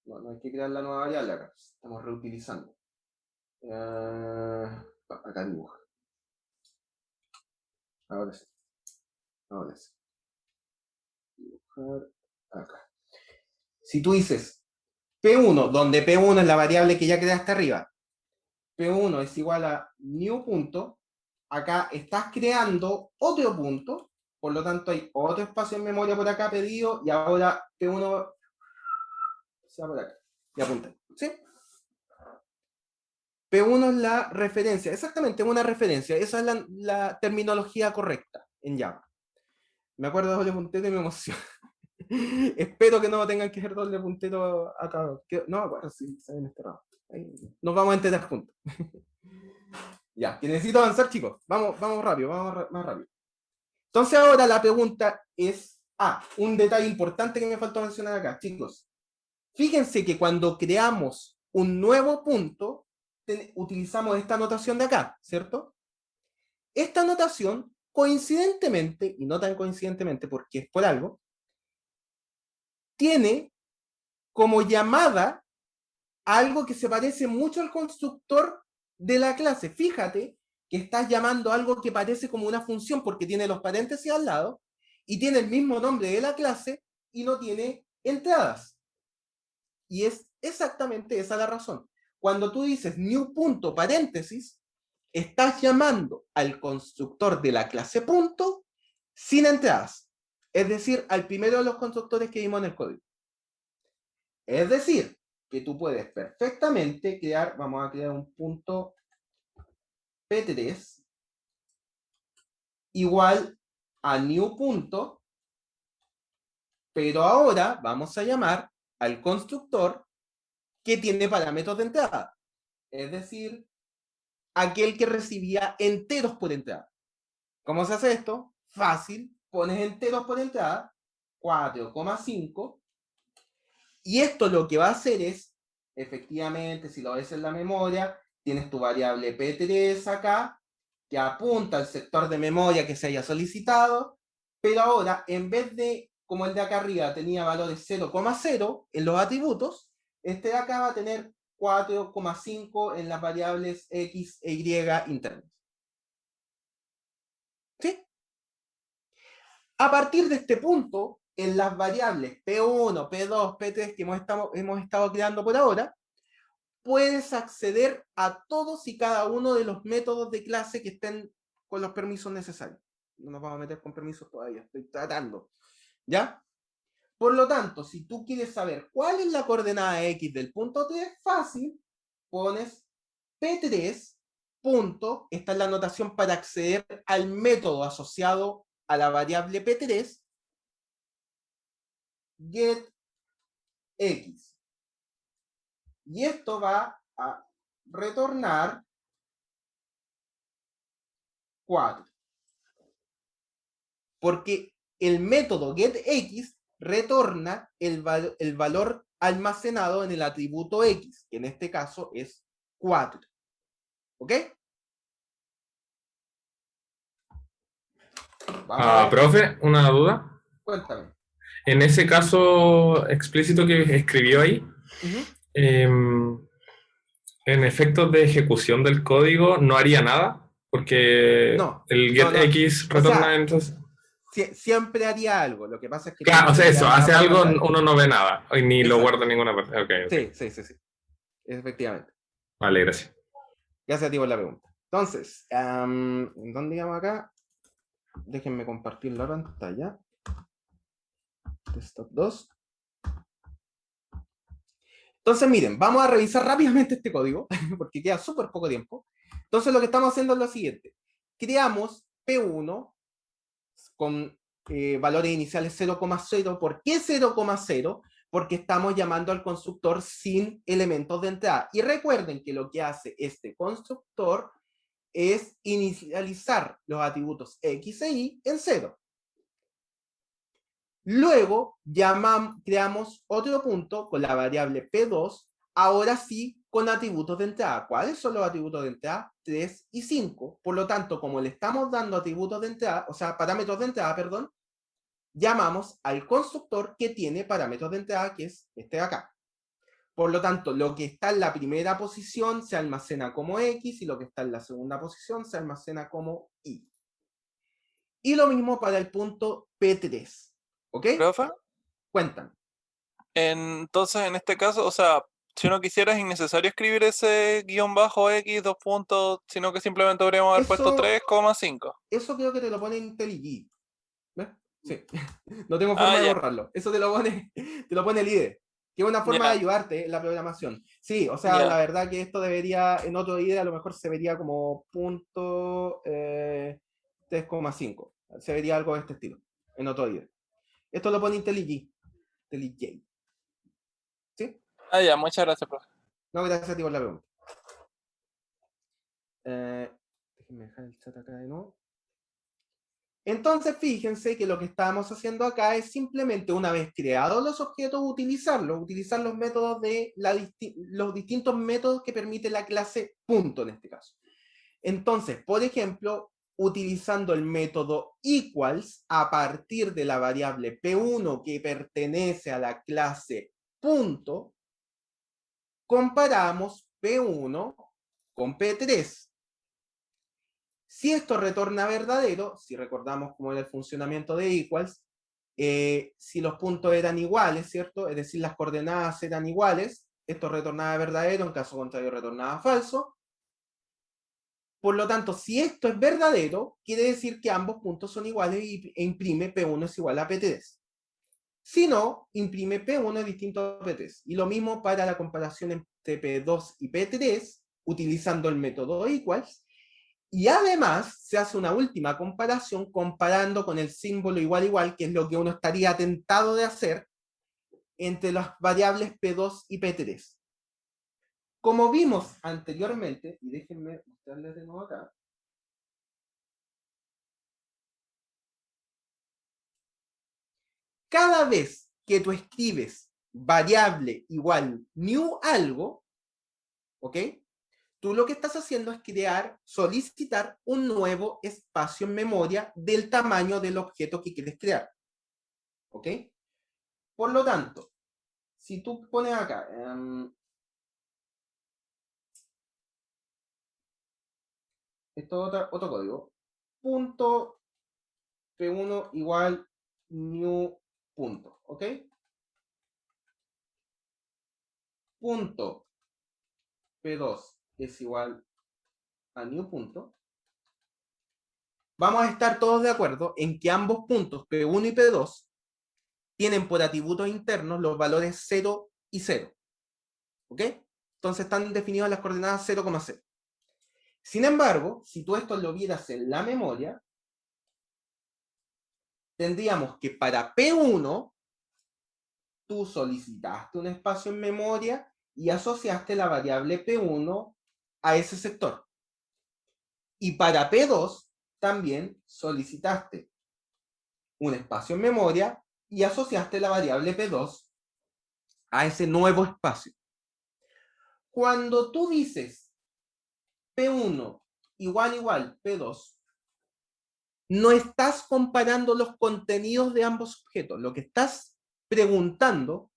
No hay que crear la nueva variable acá. Estamos reutilizando. Acá dibuja. Ahora sí. Dibujar acá. Si tú dices P1, donde P1 es la variable que ya creaste arriba, P1 es igual a new punto, acá estás creando otro punto, por lo tanto hay otro espacio en memoria por acá pedido, y ahora P1 se va por acá, y apunta, ¿sí? P1 es la referencia, exactamente, es una referencia. Esa es la terminología correcta en Java. Me acuerdo de doble puntero y me emociona. Espero que no tengan que hacer doble puntero acá. No, bueno, sí, se ven enterrados. Nos vamos a enterar juntos. Ya, que necesito avanzar, chicos. Vamos rápido, más rápido. Entonces ahora la pregunta es, un detalle importante que me faltó mencionar acá, chicos. Fíjense que cuando creamos un nuevo punto, utilizamos esta notación de acá, ¿cierto? Esta notación, coincidentemente, y no tan coincidentemente porque es por algo, tiene como llamada algo que se parece mucho al constructor de la clase. Fíjate que estás llamando algo que parece como una función porque tiene los paréntesis al lado y tiene el mismo nombre de la clase y no tiene entradas. Y es exactamente esa la razón. Cuando tú dices new punto paréntesis, estás llamando al constructor de la clase punto sin entradas. Es decir, al primero de los constructores que vimos en el código. Es decir, que tú puedes perfectamente crear, vamos a crear un punto P3 igual a new punto, pero ahora vamos a llamar al constructor que tiene parámetros de entrada. Es decir, aquel que recibía enteros por entrada. ¿Cómo se hace esto? Fácil, pones enteros por entrada, 4,5, y esto lo que va a hacer es, efectivamente, si lo ves en la memoria, tienes tu variable P3 acá, que apunta al sector de memoria que se haya solicitado, pero ahora, en vez de, como el de acá arriba tenía valores 0,0 en los atributos, este de acá va a tener 4,5 en las variables X e Y internas. ¿Sí? A partir de este punto, en las variables P1, P2, P3 que hemos estado creando por ahora, puedes acceder a todos y cada uno de los métodos de clase que estén con los permisos necesarios. No nos vamos a meter con permisos todavía, estoy tratando. ¿Ya? Por lo tanto, si tú quieres saber cuál es la coordenada X del punto 3, fácil, pones P3 punto, esta es la notación para acceder al método asociado a la variable P3, get X. Y esto va a retornar 4. Porque el método getX retorna el valor almacenado en el atributo X, que en este caso es 4. ¿Ok? Profe, una duda. Cuéntame. En ese caso explícito que escribió ahí, en efectos de ejecución del código no haría nada, porque No, el getX retorna entonces... Siempre haría algo, lo que pasa es que... Claro, o sea, eso, hace algo, uno no ve nada, y ni lo guarda en ninguna parte. Okay. Sí, efectivamente. Vale, gracias. Gracias a ti por la pregunta. Entonces, ¿dónde íbamos acá? Déjenme compartir la pantalla. Desktop 2. Entonces, miren, vamos a revisar rápidamente este código, porque queda súper poco tiempo. Entonces, lo que estamos haciendo es lo siguiente. Creamos P1 con valores iniciales 0,0. ¿Por qué 0,0? Porque estamos llamando al constructor sin elementos de entrada. Y recuerden que lo que hace este constructor es inicializar los atributos X e Y en 0. Luego creamos otro punto con la variable P2, ahora sí con atributos de entrada. ¿Cuáles son los atributos de entrada? 3 y 5. Por lo tanto, como le estamos dando atributos de entrada, o sea, parámetros de entrada, perdón, llamamos al constructor que tiene parámetros de entrada, que es este de acá. Por lo tanto, lo que está en la primera posición se almacena como X y lo que está en la segunda posición se almacena como Y. Y lo mismo para el punto P3. ¿Ok? ¿Profe? Cuéntame. Entonces, en este caso, o sea, si uno quisiera, es innecesario escribir ese guión bajo X, 2 puntos, sino que simplemente habríamos haber puesto 3,5. Eso creo que te lo pone IntelliJ. ¿Ves? Sí. No tengo forma de borrarlo. Eso te lo pone el IDE. Que es una forma Ya. de ayudarte en la programación. Sí, o sea, Ya. la verdad que esto debería, en otro IDE a lo mejor se vería como punto 3,5. Se vería algo de este estilo, en otro IDE. Esto lo pone IntelliJ. IntelliJ. ¿Sí? Ah, ya, muchas gracias, profe. No, gracias a ti por la pregunta. Déjenme dejar el chat acá de nuevo. Entonces, fíjense que lo que estamos haciendo acá es simplemente, una vez creados los objetos, utilizar los métodos de los distintos métodos que permite la clase punto en este caso. Entonces, por ejemplo, utilizando el método equals a partir de la variable P1 que pertenece a la clase punto, comparamos P1 con P3. Si esto retorna verdadero, si recordamos cómo era el funcionamiento de equals, si los puntos eran iguales, ¿cierto? Es decir, las coordenadas eran iguales, esto retornaba verdadero, en caso contrario retornaba falso. Por lo tanto, si esto es verdadero, quiere decir que ambos puntos son iguales e imprime P1 es igual a P3. Si no, imprime P1 es distinto a P3. Y lo mismo para la comparación entre P2 y P3, utilizando el método equals. Y además se hace una última comparación comparando con el símbolo igual igual, que es lo que uno estaría tentado de hacer entre las variables P2 y P3. Como vimos anteriormente, y déjenme mostrarles de nuevo acá. Cada vez que tú escribes variable igual new algo, ¿ok? Tú lo que estás haciendo es solicitar un nuevo espacio en memoria del tamaño del objeto que quieres crear. ¿Ok? Por lo tanto, si tú pones acá, esto es otro código, punto P1 igual new punto, ¿ok? Punto P2 es igual a new punto. Vamos a estar todos de acuerdo en que ambos puntos, P1 y P2, tienen por atributos internos los valores 0 y 0. ¿Ok? Entonces están definidas las coordenadas 0,0. Sin embargo, si tú esto lo vieras en la memoria, tendríamos que para P1, tú solicitaste un espacio en memoria y asociaste la variable P1 a ese sector. Y para P2, también solicitaste un espacio en memoria y asociaste la variable P2 a ese nuevo espacio. Cuando tú dices P1 igual P2, no estás comparando los contenidos de ambos objetos. Lo que estás preguntando,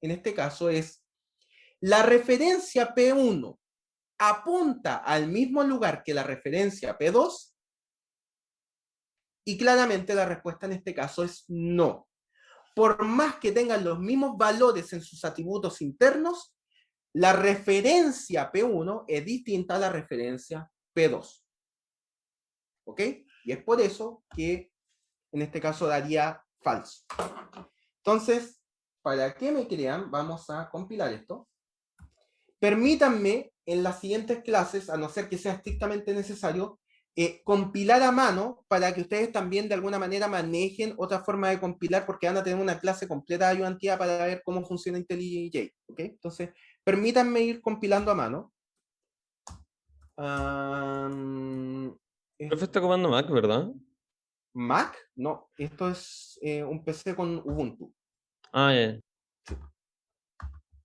en este caso, es, ¿la referencia P1 apunta al mismo lugar que la referencia P2? Y claramente la respuesta en este caso es no. Por más que tengan los mismos valores en sus atributos internos, la referencia P1 es distinta a la referencia P2. ¿Ok? Y es por eso que en este caso daría falso. Entonces, para que me crean, vamos a compilar esto. Permítanme en las siguientes clases, a no ser que sea estrictamente necesario, compilar a mano para que ustedes también de alguna manera manejen otra forma de compilar, porque van a tener una clase completa de ayudantía para ver cómo funciona IntelliJ. ¿Ok? Entonces, permítanme ir compilando a mano. Profe, está ocupando Mac, ¿verdad? ¿Mac? No, esto es un PC con Ubuntu. Ah, ya.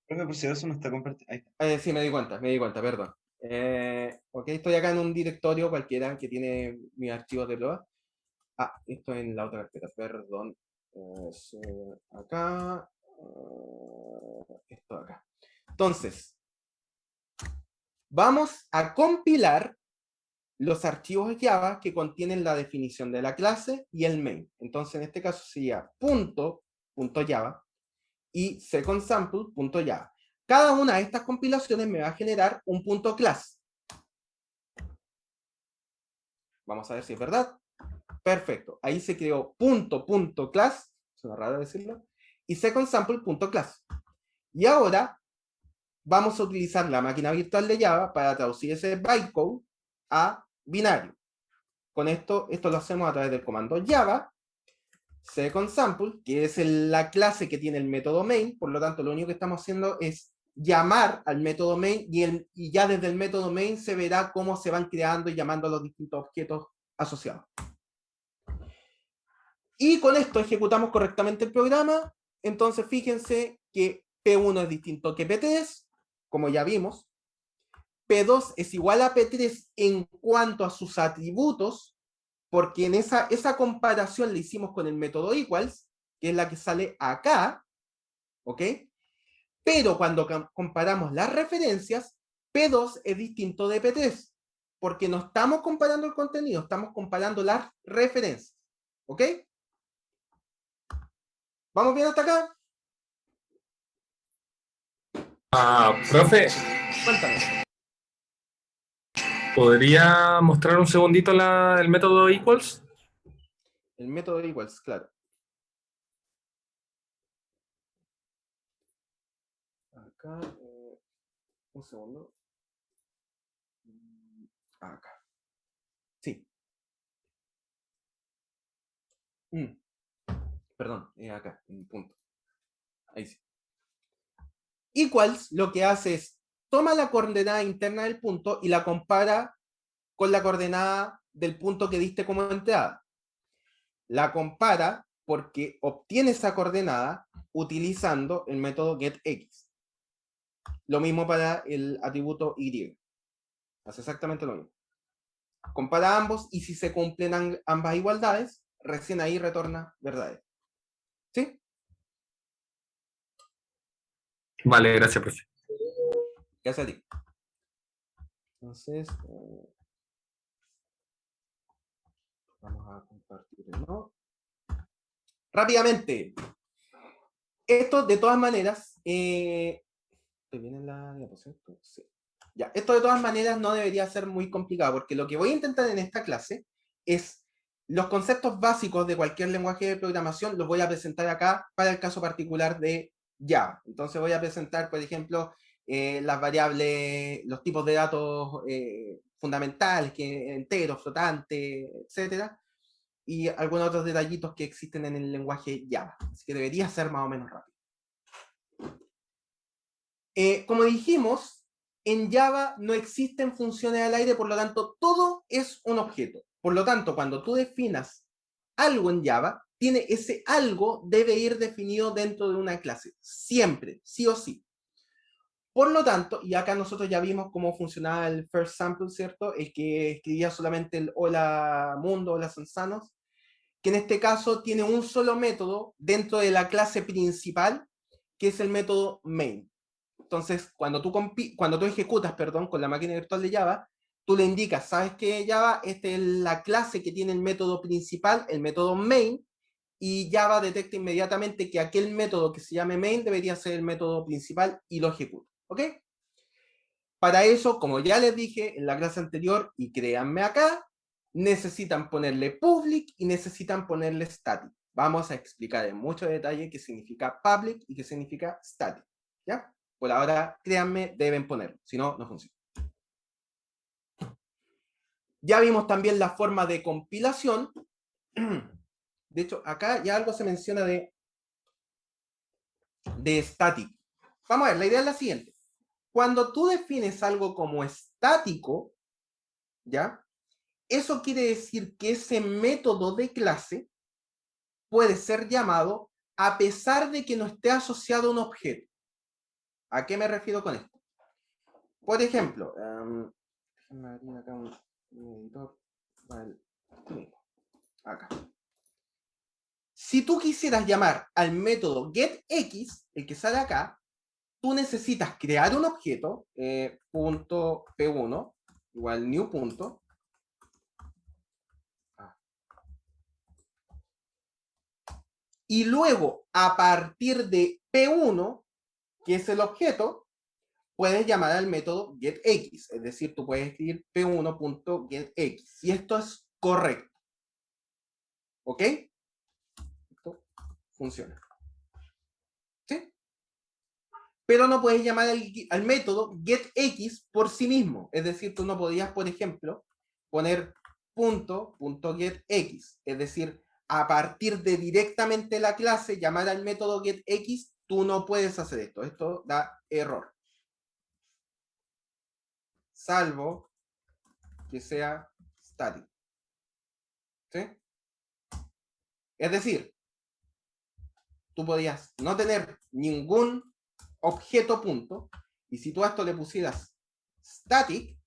Profe, por si acaso no está compartiendo. Sí, me di cuenta, perdón. Ok, estoy acá en un directorio cualquiera que tiene mis archivos de prueba. Ah, esto en la otra carpeta, perdón. Acá. Esto acá. Entonces, vamos a compilar los archivos Java que contienen la definición de la clase y el main. Entonces, en este caso sería .java y secondsample.java. Cada una de estas compilaciones me va a generar un .class. Vamos a ver si es verdad. Perfecto. Ahí se creó .class, suena raro decirlo, y secondSample.class. Y ahora vamos a utilizar la máquina virtual de Java para traducir ese bytecode a binario. Con esto lo hacemos a través del comando Java secondSample, que es la clase que tiene el método main. Por lo tanto, lo único que estamos haciendo es llamar al método main y ya desde el método main se verá cómo se van creando y llamando a los distintos objetos asociados. Y con esto ejecutamos correctamente el programa. Entonces fíjense que P1 es distinto que P3, como ya vimos. P2 es igual a P3 en cuanto a sus atributos, porque en esa comparación la hicimos con el método equals, que es la que sale acá, ¿ok? Pero cuando comparamos las referencias, P2 es distinto de P3, porque no estamos comparando el contenido, estamos comparando las referencias, ¿ok? ¿Vamos bien hasta acá? Profe, Cuéntame. ¿podría mostrar un segundito el método equals? El método equals, claro. Acá, un segundo. Acá. Sí. Perdón, acá, en punto. Ahí sí. Equals lo que hace es, toma la coordenada interna del punto y la compara con la coordenada del punto que diste como entrada. La compara porque obtiene esa coordenada utilizando el método getX. Lo mismo para el atributo Y. Hace exactamente lo mismo. Compara ambos y si se cumplen ambas igualdades, recién ahí retorna verdadero. ¿Sí? Vale, gracias, profe. Gracias a ti. Entonces, vamos a compartir de nuevo. Rápidamente. Esto, de todas maneras, ¿te viene la diapositiva? Sí. Ya, esto de todas maneras no debería ser muy complicado, porque lo que voy a intentar en esta clase es los conceptos básicos de cualquier lenguaje de programación los voy a presentar acá para el caso particular de Java. Entonces voy a presentar, por ejemplo, las variables, los tipos de datos fundamentales, que enteros, flotantes, etcétera, y algunos otros detallitos que existen en el lenguaje Java. Así que debería ser más o menos rápido. Como dijimos, en Java no existen funciones al aire, por lo tanto, todo es un objeto. Por lo tanto, cuando tú definas algo en Java, ese algo debe ir definido dentro de una clase. Siempre, sí o sí. Por lo tanto, y acá nosotros ya vimos cómo funcionaba el first sample, ¿cierto? El que escribía solamente el hola mundo, hola Sansanos, que en este caso tiene un solo método dentro de la clase principal, que es el método main. Entonces, cuando tú ejecutas, con la máquina virtual de Java, tú le indicas, ¿sabes qué, Java? Esta es la clase que tiene el método principal, el método main, y Java detecta inmediatamente que aquel método que se llame main debería ser el método principal y lo ejecuta, ¿ok? Para eso, como ya les dije en la clase anterior, y créanme acá, necesitan ponerle public y necesitan ponerle static. Vamos a explicar en mucho detalle qué significa public y qué significa static, ¿ya? Por ahora, créanme, deben ponerlo, si no, no funciona. Ya vimos también la forma de compilación. De hecho, acá ya algo se menciona de static. Vamos a ver, la idea es la siguiente. Cuando tú defines algo como estático, ¿ya? Eso quiere decir que ese método de clase puede ser llamado a pesar de que no esté asociado a un objeto. ¿A qué me refiero con esto? Por ejemplo, déjenme abrir acá un editor. Acá. Si tú quisieras llamar al método getX, el que sale acá, tú necesitas crear un objeto, punto P1, igual new punto. Y luego, a partir de P1, que es el objeto, puedes llamar al método getX. Es decir, tú puedes escribir P1.getX. Y esto es correcto. ¿Ok? Esto funciona. pero no puedes llamar al método getX por sí mismo. Es decir, tú no podías, por ejemplo, poner .getX. Es decir, a partir de directamente la clase, llamar al método getX, tú no puedes hacer esto. Esto da error. Salvo que sea static. ¿Sí? Es decir, tú podías no tener ningún objeto punto, y si tú a esto le pusieras static,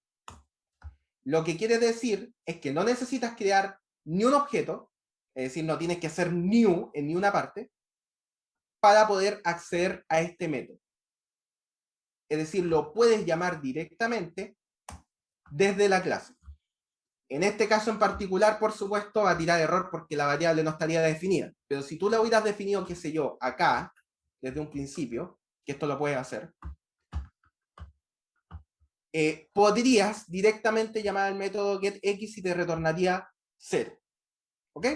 lo que quiere decir es que no necesitas crear ni un objeto, es decir, no tienes que hacer new en ni una parte, para poder acceder a este método. Es decir, lo puedes llamar directamente desde la clase. En este caso en particular, por supuesto, va a tirar error porque la variable no estaría definida. Pero si tú la hubieras definido, qué sé yo, acá, desde un principio, que esto lo puedes hacer, podrías directamente llamar al método getX y te retornaría 0. ¿Ok?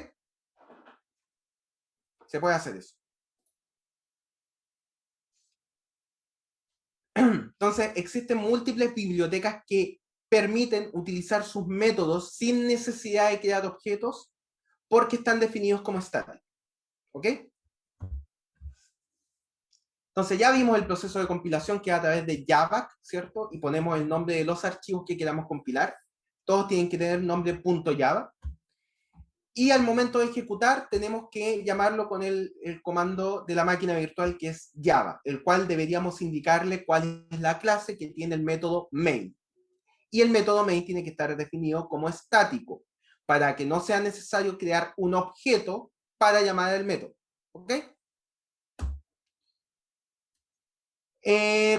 Se puede hacer eso. Entonces, existen múltiples bibliotecas que permiten utilizar sus métodos sin necesidad de crear objetos porque están definidos como static. ¿Ok? Entonces ya vimos el proceso de compilación que es a través de Javac, ¿cierto? Y ponemos el nombre de los archivos que queramos compilar. Todos tienen que tener nombre .java. Y al momento de ejecutar tenemos que llamarlo con el comando de la máquina virtual que es Java, el cual deberíamos indicarle cuál es la clase que tiene el método main. Y el método main tiene que estar definido como estático, para que no sea necesario crear un objeto para llamar al método. ¿Ok?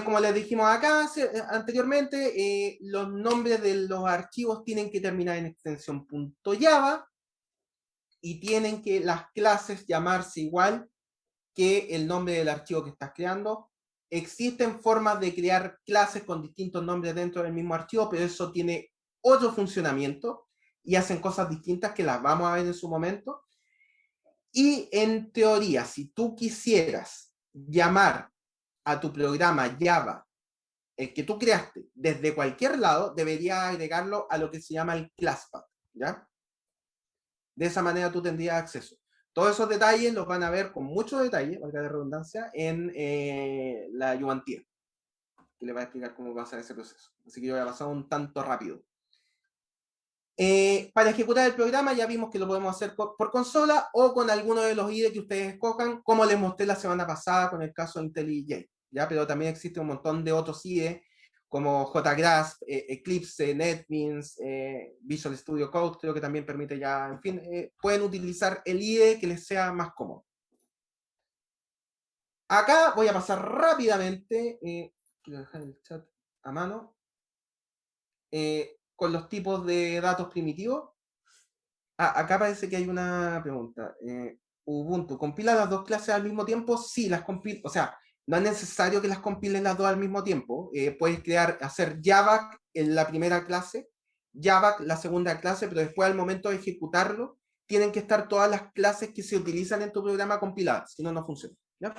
Como les dijimos acá anteriormente, los nombres de los archivos tienen que terminar en extensión .java y tienen que las clases llamarse igual que el nombre del archivo que estás creando. Existen formas de crear clases con distintos nombres dentro del mismo archivo, pero eso tiene otro funcionamiento y hacen cosas distintas que las vamos a ver en su momento. Y en teoría, si tú quisieras llamar a tu programa Java, el que tú creaste, desde cualquier lado, deberías agregarlo a lo que se llama el classpath, ¿ya? De esa manera tú tendrías acceso. Todos esos detalles los van a ver con mucho detalle, valga la redundancia, en la ayudantía, que le va a explicar cómo va a ser ese proceso. Así que yo voy a pasar un tanto rápido. Para ejecutar el programa ya vimos que lo podemos hacer por consola o con alguno de los IDE que ustedes escojan, como les mostré la semana pasada con el caso de IntelliJ, ¿ya? Pero también existe un montón de otros IDE como JGrasp, Eclipse, NetBeans, Visual Studio Code, creo que también permite ya, en fin, pueden utilizar el IDE que les sea más cómodo. Acá voy a pasar rápidamente, quiero dejar el chat a mano, con los tipos de datos primitivos. Acá parece que hay una pregunta. Ubuntu, ¿compila las dos clases al mismo tiempo? Sí, las compila, o sea, no es necesario que las compilen las dos al mismo tiempo. Puedes hacer Javac en la primera clase, Javac la segunda clase, pero después al momento de ejecutarlo, tienen que estar todas las clases que se utilizan en tu programa compiladas, si no, no funciona. ¿Ya?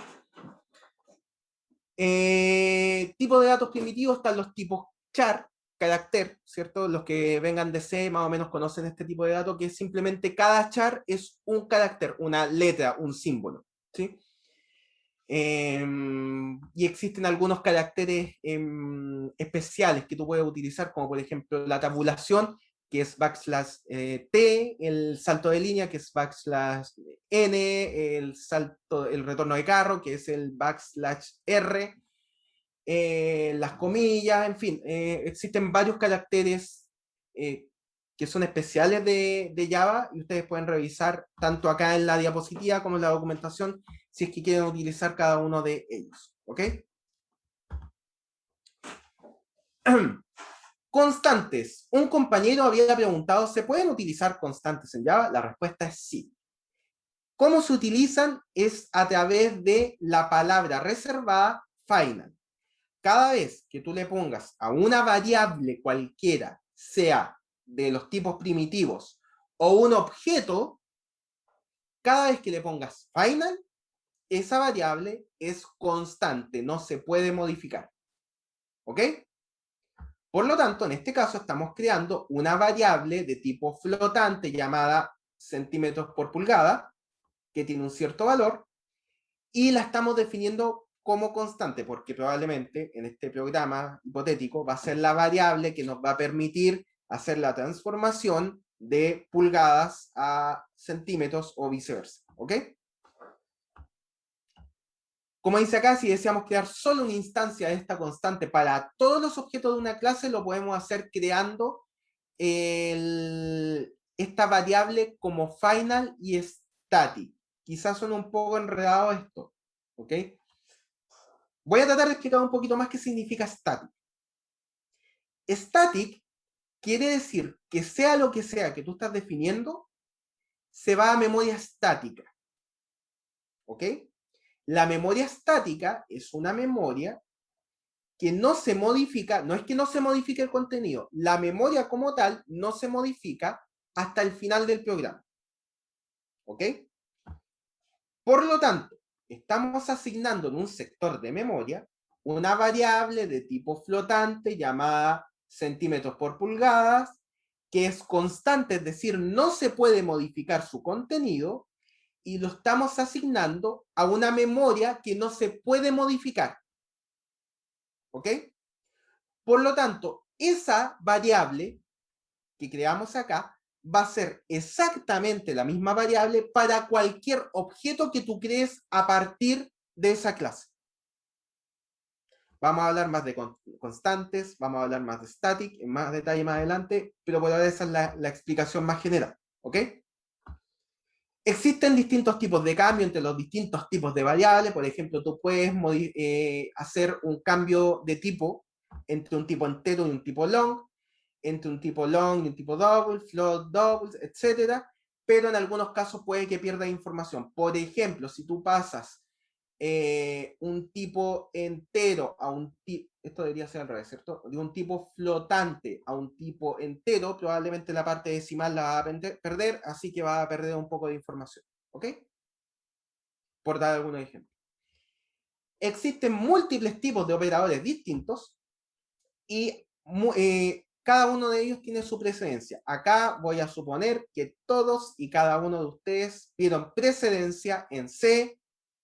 Tipo de datos primitivos están los tipos char, carácter, ¿cierto? Los que vengan de C más o menos conocen este tipo de datos, que es simplemente cada char es un carácter, una letra, un símbolo, ¿sí? Y existen algunos caracteres especiales que tú puedes utilizar, como por ejemplo la tabulación, que es \t, el salto de línea, que es \n, el retorno de carro, que es el \r, las comillas, en fin, existen varios caracteres que son especiales de Java y ustedes pueden revisar tanto acá en la diapositiva como en la documentación si es que quieren utilizar cada uno de ellos. ¿Ok? Constantes. Un compañero había preguntado, ¿se pueden utilizar constantes en Java? La respuesta es sí. ¿Cómo se utilizan? Es a través de la palabra reservada final. Cada vez que tú le pongas a una variable cualquiera, sea de los tipos primitivos o un objeto, cada vez que le pongas final, esa variable es constante, no se puede modificar. ¿Ok? Por lo tanto, en este caso estamos creando una variable de tipo flotante llamada centímetros por pulgada, que tiene un cierto valor, y la estamos definiendo como constante, porque probablemente en este programa hipotético va a ser la variable que nos va a permitir hacer la transformación de pulgadas a centímetros o viceversa. ¿Ok? Como dice acá, si deseamos crear solo una instancia de esta constante para todos los objetos de una clase, lo podemos hacer creando esta variable como final y static. Quizás suene un poco enredado esto, ¿ok? Voy a tratar de explicar un poquito más qué significa static. Static quiere decir que sea lo que sea que tú estás definiendo, se va a memoria estática, ¿ok? La memoria estática es una memoria que no se modifica, no es que no se modifique el contenido, la memoria como tal no se modifica hasta el final del programa. ¿Ok? Por lo tanto, estamos asignando en un sector de memoria una variable de tipo flotante llamada centímetros por pulgadas, que es constante, es decir, no se puede modificar su contenido, y lo estamos asignando a una memoria que no se puede modificar. ¿Ok? Por lo tanto, esa variable que creamos acá va a ser exactamente la misma variable para cualquier objeto que tú crees a partir de esa clase. Vamos a hablar más de constantes, vamos a hablar más de static, en más detalle más adelante, pero por ahora esa es la explicación más general. ¿Ok? Existen distintos tipos de cambio entre los distintos tipos de variables. Por ejemplo, tú puedes hacer un cambio de tipo entre un tipo entero y un tipo long, entre un tipo long y un tipo double, float doubles, etc. Pero en algunos casos puede que pierda información. Por ejemplo, si tú pasas un tipo entero a un tipo, esto debería ser al revés, ¿cierto? De un tipo flotante a un tipo entero, probablemente la parte decimal la va a perder, así que va a perder un poco de información. ¿Ok? Por dar algunos ejemplos. Existen múltiples tipos de operadores distintos y cada uno de ellos tiene su precedencia. Acá voy a suponer que todos y cada uno de ustedes vieron precedencia en C,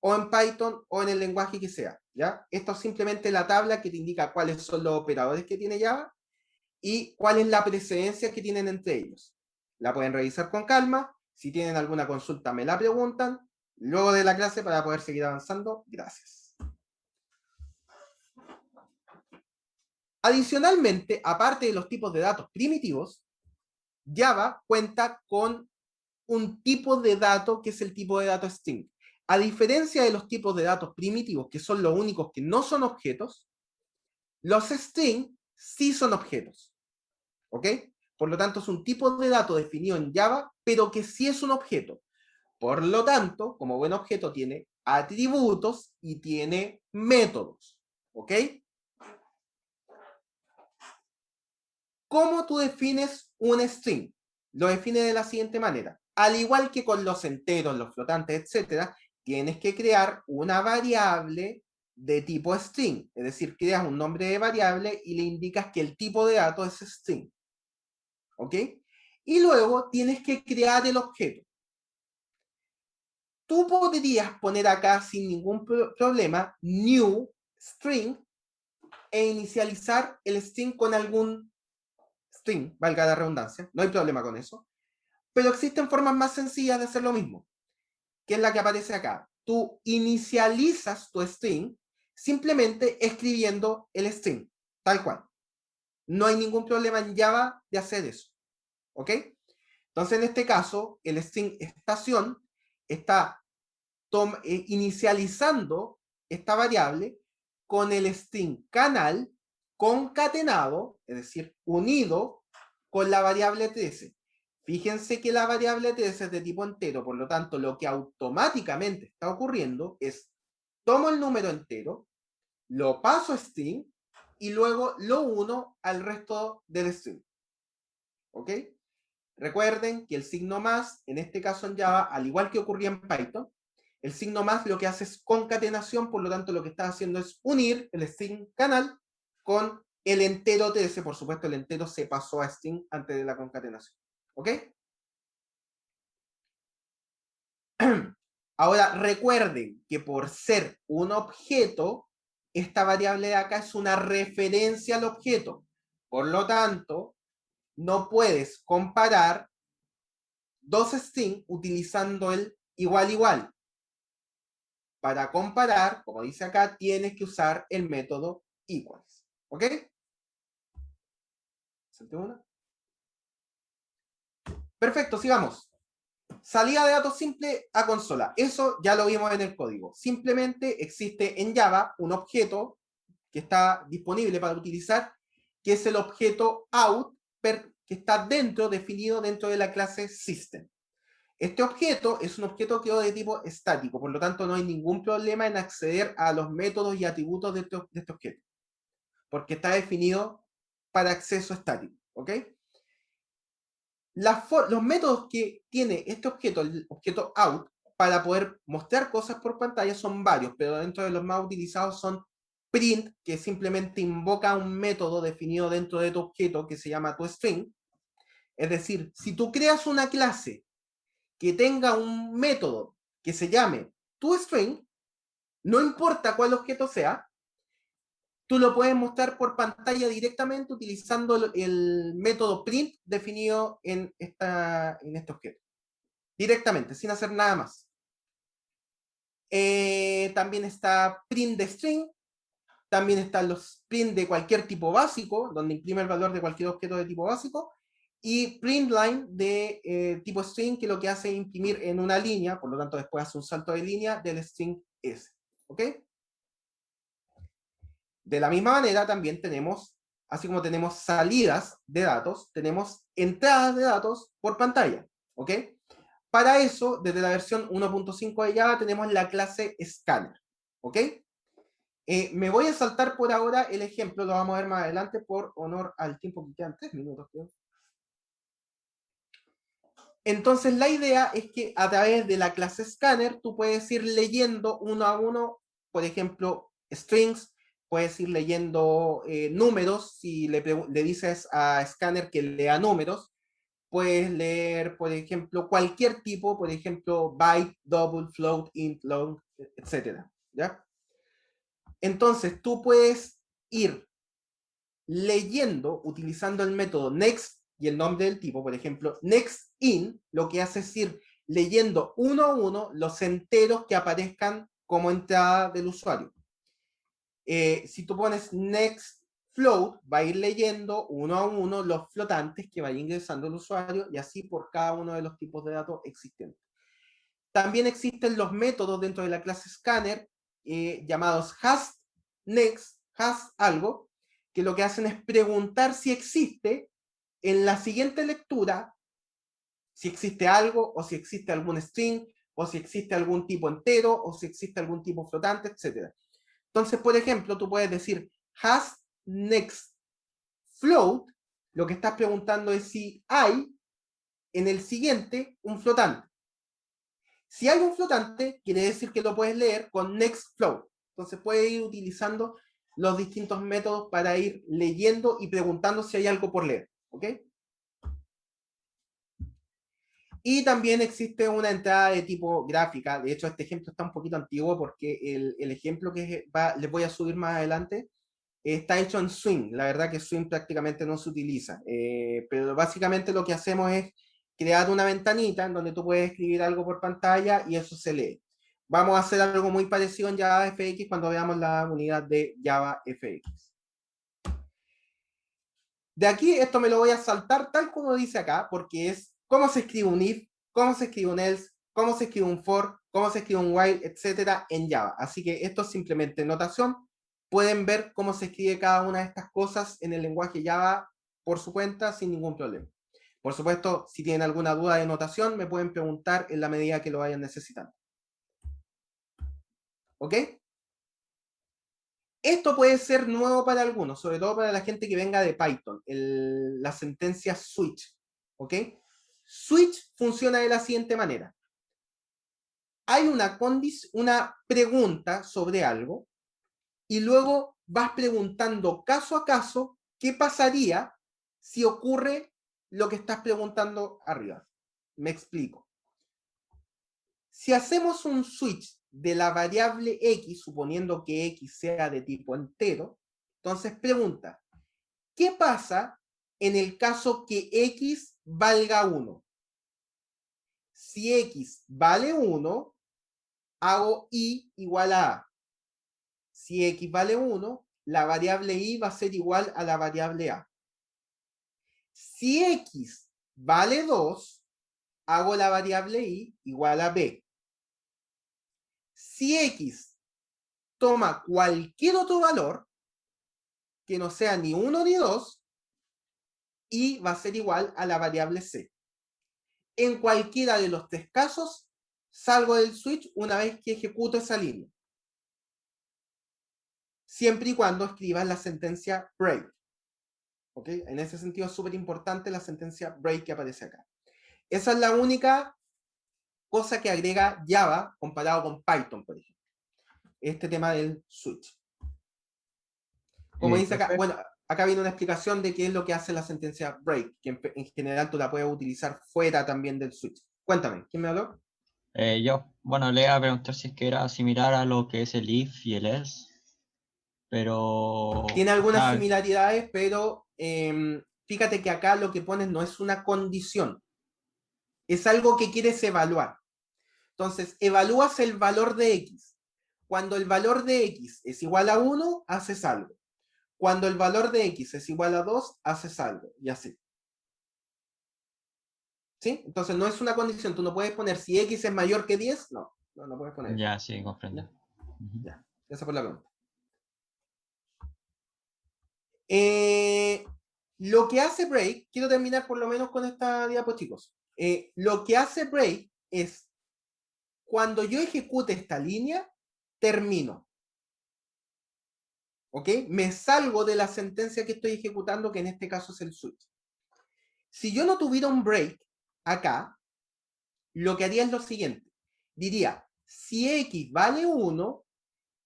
o en Python, o en el lenguaje que sea, ¿ya? Esto es simplemente la tabla que te indica cuáles son los operadores que tiene Java y cuál es la precedencia que tienen entre ellos. La pueden revisar con calma. Si tienen alguna consulta, me la preguntan luego de la clase para poder seguir avanzando. Gracias. Adicionalmente, aparte de los tipos de datos primitivos, Java cuenta con un tipo de dato que es el tipo de dato string. A diferencia de los tipos de datos primitivos, que son los únicos que no son objetos, los string sí son objetos. ¿Ok? Por lo tanto, es un tipo de dato definido en Java, pero que sí es un objeto. Por lo tanto, como buen objeto, tiene atributos y tiene métodos. ¿Ok? ¿Cómo tú defines un string? Lo defines de la siguiente manera. Al igual que con los enteros, los flotantes, etc., tienes que crear una variable de tipo string. Es decir, creas un nombre de variable y le indicas que el tipo de dato es string. ¿Ok? Y luego tienes que crear el objeto. Tú podrías poner acá sin ningún problema new string e inicializar el string con algún string, valga la redundancia, no hay problema con eso, pero existen formas más sencillas de hacer lo mismo, que es la que aparece acá. Tú inicializas tu string simplemente escribiendo el string, tal cual. No hay ningún problema en Java de hacer eso, ¿ok? Entonces, en este caso, el string estación está inicializando esta variable con el string canal concatenado, es decir, unido con la variable 13. Fíjense que la variable 13 es de tipo entero, por lo tanto, lo que automáticamente está ocurriendo es, tomo el número entero, lo paso a string, y luego lo uno al resto del string. ¿Ok? Recuerden que el signo más, en este caso en Java, al igual que ocurría en Python, El signo más lo que hace es concatenación, por lo tanto lo que está haciendo es unir el string canal con el entero TS. Por supuesto, el entero se pasó a string antes de la concatenación. ¿Ok? Ahora recuerden que por ser un objeto, esta variable de acá es una referencia al objeto. Por lo tanto, no puedes comparar dos strings utilizando el igual igual. Para comparar, como dice acá, tienes que usar el método equals. ¿Ok? Perfecto, sigamos. Salida de datos simple a consola. Eso ya lo vimos en el código. Simplemente existe en Java un objeto que está disponible para utilizar, que es el objeto out, que está definido dentro de la clase system. Este objeto es un objeto que es de tipo estático, por lo tanto no hay ningún problema en acceder a los métodos y atributos de este objeto, porque está definido para acceso estático. ¿Ok? Los métodos que tiene este objeto, el objeto out, para poder mostrar cosas por pantalla son varios, pero dentro de los más utilizados son print, que simplemente invoca un método definido dentro de tu objeto que se llama toString. Es decir, si tú creas una clase que tenga un método que se llame toString, no importa cuál objeto sea, tú lo puedes mostrar por pantalla directamente utilizando el método print definido en este objeto. Directamente, sin hacer nada más. También está print de string. También están los print de cualquier tipo básico, donde imprime el valor de cualquier objeto de tipo básico. Y print line de tipo string, que lo que hace es imprimir en una línea, por lo tanto después hace un salto de línea del string S. ¿Ok? De la misma manera también tenemos, así como tenemos salidas de datos, tenemos entradas de datos por pantalla. ¿Ok? Para eso, desde la versión 1.5 de Java tenemos la clase scanner. ¿Ok? Me voy a saltar por ahora el ejemplo, lo vamos a ver más adelante por honor al tiempo que quedan 3 minutos, creo. Entonces la idea es que a través de la clase scanner tú puedes ir leyendo uno a uno, por ejemplo, strings, puedes ir leyendo números, si le dices a scanner que lea números, puedes leer, por ejemplo, cualquier tipo, por ejemplo, byte, double, float, int, long, etc. ¿Ya? Entonces tú puedes ir leyendo utilizando el método next y el nombre del tipo, por ejemplo, next in, lo que hace es ir leyendo uno a uno los enteros que aparezcan como entrada del usuario. Si tú pones next float, va a ir leyendo uno a uno los flotantes que vaya ingresando el usuario y así por cada uno de los tipos de datos existentes. También existen los métodos dentro de la clase scanner llamados has next, has algo, que lo que hacen es preguntar si existe en la siguiente lectura, si existe algo, o si existe algún string, o si existe algún tipo entero, o si existe algún tipo flotante, etc. Entonces, por ejemplo, tú puedes decir has next float, lo que estás preguntando es si hay en el siguiente un flotante. Si hay un flotante, quiere decir que lo puedes leer con next float. Entonces puedes ir utilizando los distintos métodos para ir leyendo y preguntando si hay algo por leer. ¿Ok? Y también existe una entrada de tipo gráfica. De hecho, este ejemplo está un poquito antiguo porque el ejemplo que les voy a subir más adelante está hecho en Swing. La verdad que Swing prácticamente no se utiliza. Pero básicamente lo que hacemos es crear una ventanita en donde tú puedes escribir algo por pantalla y eso se lee. Vamos a hacer algo muy parecido en JavaFX cuando veamos la unidad de JavaFX. De aquí esto me lo voy a saltar tal como dice acá, porque es cómo se escribe un if, cómo se escribe un else, cómo se escribe un for, cómo se escribe un while, etcétera, en Java. Así que esto es simplemente notación. Pueden ver cómo se escribe cada una de estas cosas en el lenguaje Java por su cuenta sin ningún problema. Por supuesto, si tienen alguna duda de notación, me pueden preguntar en la medida que lo vayan necesitando. ¿Ok? Esto puede ser nuevo para algunos, sobre todo para la gente que venga de Python, la sentencia switch. ¿Ok? Switch funciona de la siguiente manera. hay una pregunta sobre algo y luego vas preguntando caso a caso qué pasaría si ocurre lo que estás preguntando arriba. Me explico. Si hacemos un switch de la variable x, suponiendo que x sea de tipo entero, entonces pregunta, ¿qué pasa en el caso que x valga 1? Si x vale 1, hago y igual a a. Si x vale 1, la variable y va a ser igual a la variable a. Si x vale 2, hago la variable y igual a b. Si x toma cualquier otro valor, que no sea ni 1 ni 2, y va a ser igual a la variable c. En cualquiera de los tres casos, salgo del switch una vez que ejecuto esa línea. Siempre y cuando escribas la sentencia break. ¿Ok? En ese sentido es súper importante la sentencia break que aparece acá. Esa es la única cosa que agrega Java comparado con Python, por ejemplo. Este tema del switch. Como dice acá, bueno, acá viene una explicación de qué es lo que hace la sentencia break, que en general tú la puedes utilizar fuera también del switch. Cuéntame, ¿quién me habló? Yo, bueno, le iba a preguntar si es que era similar a lo que es el if y el else, pero... Tiene algunas similaridades, pero fíjate que acá lo que pones no es una condición, es algo que quieres evaluar. Entonces, evalúas el valor de x. Cuando el valor de x es igual a 1, haces algo. Cuando el valor de x es igual a 2, haces algo, y así. ¿Sí? Entonces no es una condición, tú no puedes poner si x es mayor que 10, no puedes poner. Ya, sí, comprendo. Ya, esa fue la pregunta. Lo que hace break, quiero terminar por lo menos con esta diapositiva, chicos. Lo que hace break es, cuando yo ejecute esta línea, termino. ¿Ok? Me salgo de la sentencia que estoy ejecutando, que en este caso es el switch. Si yo no tuviera un break acá, lo que haría es lo siguiente. Diría, si x vale 1,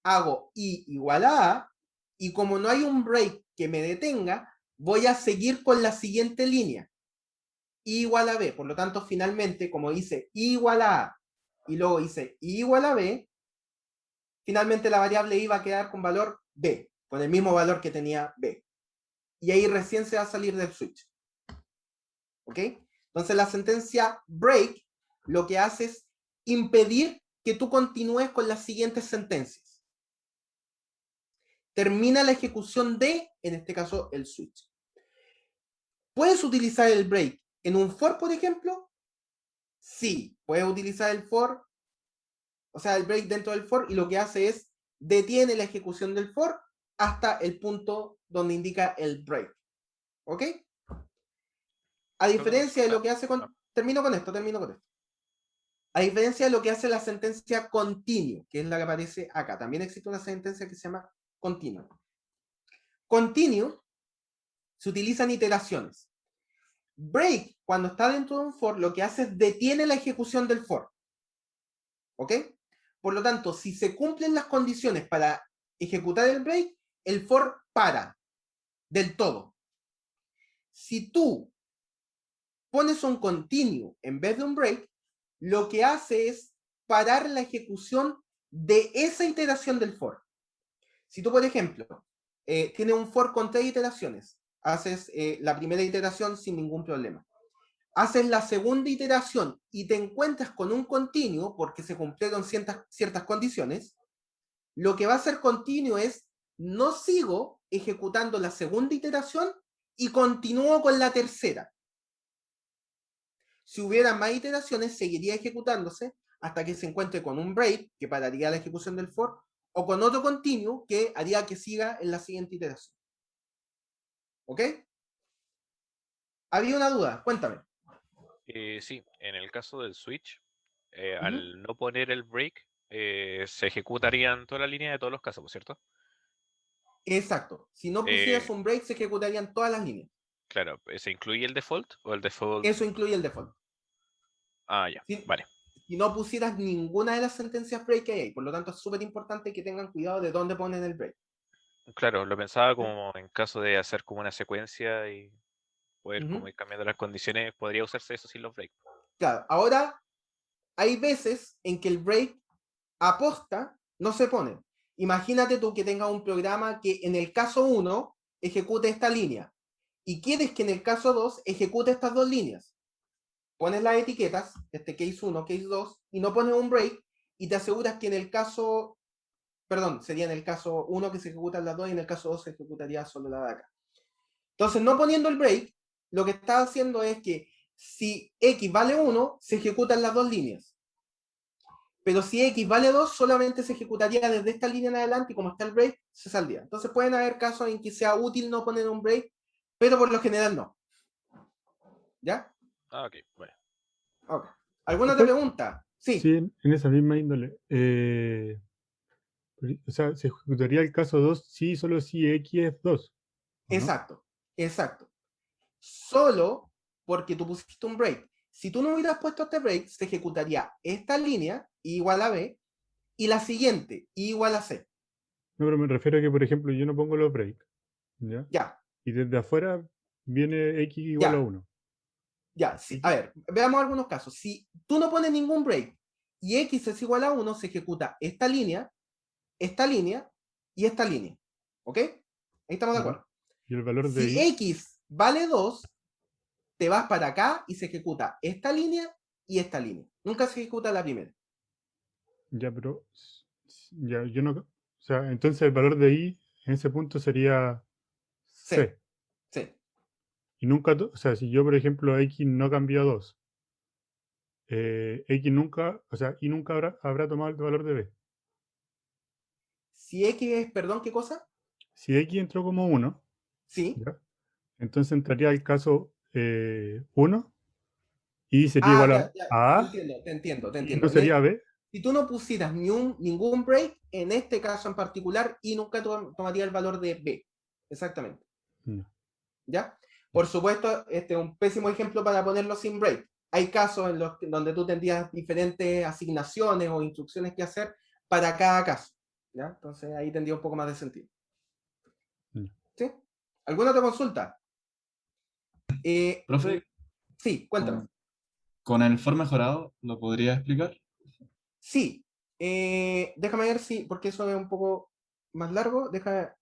hago y igual a, y como no hay un break que me detenga, voy a seguir con la siguiente línea. Y igual a b. Por lo tanto, finalmente, como dice y igual a y luego dice y igual a b, finalmente la variable y va a quedar con valor b, con el mismo valor que tenía b. Y ahí recién se va a salir del switch. ¿Ok? Entonces la sentencia break lo que hace es impedir que tú continúes con las siguientes sentencias. Termina la ejecución de, en este caso, el switch. ¿Puedes utilizar el break en un for, por ejemplo? Sí, puedes utilizar el for, o sea, el break dentro del for, y lo que hace es detiene la ejecución del for hasta el punto donde indica el break. ¿Ok? A diferencia de lo que hace con... Termino con esto. A diferencia de lo que hace la sentencia continue, que es la que aparece acá. También existe una sentencia que se llama continue. Continue se utilizan iteraciones. Break, cuando está dentro de un for, lo que hace es detiene la ejecución del for. ¿Ok? Por lo tanto, si se cumplen las condiciones para ejecutar el break, el for para del todo. Si tú pones un continue en vez de un break, lo que hace es parar la ejecución de esa iteración del for. Si tú, por ejemplo, tienes un for con 3 iteraciones, haces la primera iteración sin ningún problema. Haces la segunda iteración y te encuentras con un continuo porque se cumplieron ciertas condiciones, lo que va a hacer continuo es no sigo ejecutando la segunda iteración y continúo con la tercera. Si hubiera más iteraciones, seguiría ejecutándose hasta que se encuentre con un break, que pararía la ejecución del for, o con otro continuo que haría que siga en la siguiente iteración. ¿Ok? ¿Había una duda? Cuéntame. Sí, en el caso del switch, al no poner el break, se ejecutarían toda la línea de todos los casos, ¿cierto? Exacto. Si no pusieras un break, se ejecutarían todas las líneas. Claro, ¿se incluye el default o el default? Eso incluye el default. Ah, ya, Sí. vale. y no pusieras ninguna de las sentencias break que hay ahí. Por lo tanto, es súper importante que tengan cuidado de dónde ponen el break. Claro, lo pensaba como en caso de hacer como una secuencia y poder Ujú. como ir cambiando las condiciones, podría usarse eso sin los breaks. Claro, ahora hay veces en que el break aposta no se pone. Imagínate tú que tengas un programa que en el caso 1 ejecute esta línea y quieres que en el caso 2 ejecute estas dos líneas. Pones las etiquetas, case 1, case 2, y no pones un break y te aseguras que en el caso, perdón, sería en el caso 1 que se ejecutan las dos y en el caso 2 se ejecutaría solo la de acá. Entonces, no poniendo el break, lo que está haciendo es que si X vale 1, se ejecutan las dos líneas. Pero si X vale 2, solamente se ejecutaría desde esta línea en adelante y como está el break, se saldría. Entonces pueden haber casos en que sea útil no poner un break, pero por lo general no. ¿Ya? Ah, ok, bueno. Okay. ¿Alguna otra pregunta? Sí. Sí, en esa misma índole. O sea, se ejecutaría el caso 2 sí, solo si X es 2. ¿o no? Exacto, exacto. Solo porque tú pusiste un break. Si tú no hubieras puesto este break, se ejecutaría esta línea, I igual a B, y la siguiente, I igual a C. No, pero me refiero a que, por ejemplo, yo no pongo los breaks. ¿Ya? Ya. Y desde afuera viene X igual a Ya. 1. Ya, sí. A ver, veamos algunos casos. Si tú no pones ningún break y X es igual a 1, se ejecuta esta línea y esta línea. ¿Ok? Ahí estamos de acuerdo. Y el valor de Si I, X vale 2, te vas para acá y se ejecuta esta línea y esta línea. Nunca se ejecuta la primera. ya, pero ya, yo no. O sea, entonces el valor de I en ese punto sería C. Sí. Y nunca, o sea, si yo, por ejemplo, X no cambió a 2, X nunca, o sea, Y nunca habrá tomado el valor de B. Si X es, perdón, ¿qué cosa? Si X entró como 1, sí. ¿ya? Entonces entraría el caso 1 y sería igual a A. Te entiendo. Y no sería B. Si tú no pusieras ningún break, en este caso en particular, y nunca tomaría el valor de B. Exactamente. No. ¿Ya? Por supuesto, este es un pésimo ejemplo para ponerlo sin break. Hay casos en los donde tú tendrías diferentes asignaciones o instrucciones que hacer para cada caso. ¿Ya? Entonces ahí tendría un poco más de sentido. ¿Sí? ¿Alguna otra consulta? Profe, sí, cuéntame. ¿Con el for mejorado lo podría explicar? Sí. Déjame ver si, porque eso es un poco más largo.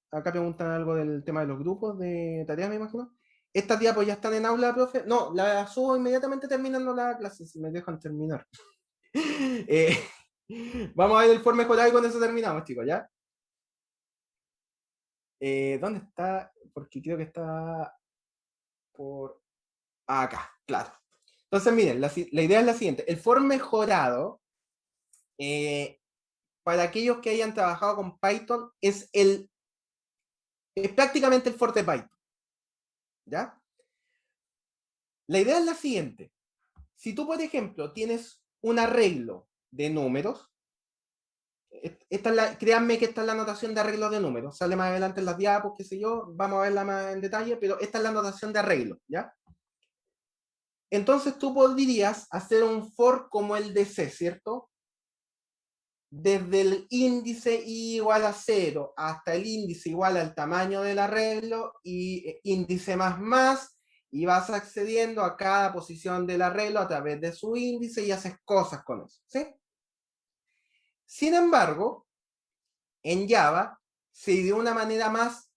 Acá preguntan algo del tema de los grupos de tareas, me imagino. ¿Estas diapos ya están en aula, profe? No, las subo inmediatamente terminando la clase, si me dejan terminar. Vamos a ver el for mejorado y con eso terminamos, chicos, ¿ya? ¿Dónde está? Porque creo que está por acá, claro. Entonces, miren, la idea es la siguiente. El for mejorado, para aquellos que hayan trabajado con Python, es prácticamente el for de Python. ¿Ya? La idea es la siguiente. Si tú, por ejemplo, tienes un arreglo de números, créanme que esta es la notación de arreglo de números, sale más adelante en las diapos, qué sé yo, vamos a verla más en detalle, pero esta es la notación de arreglo, ¿ya? Entonces tú podrías hacer un for como el de C, ¿cierto? Desde el índice I igual a 0 hasta el índice igual al tamaño del arreglo y índice más, y vas accediendo a cada posición del arreglo a través de su índice y haces cosas con eso, ¿sí? Sin embargo, en Java se dio una manera más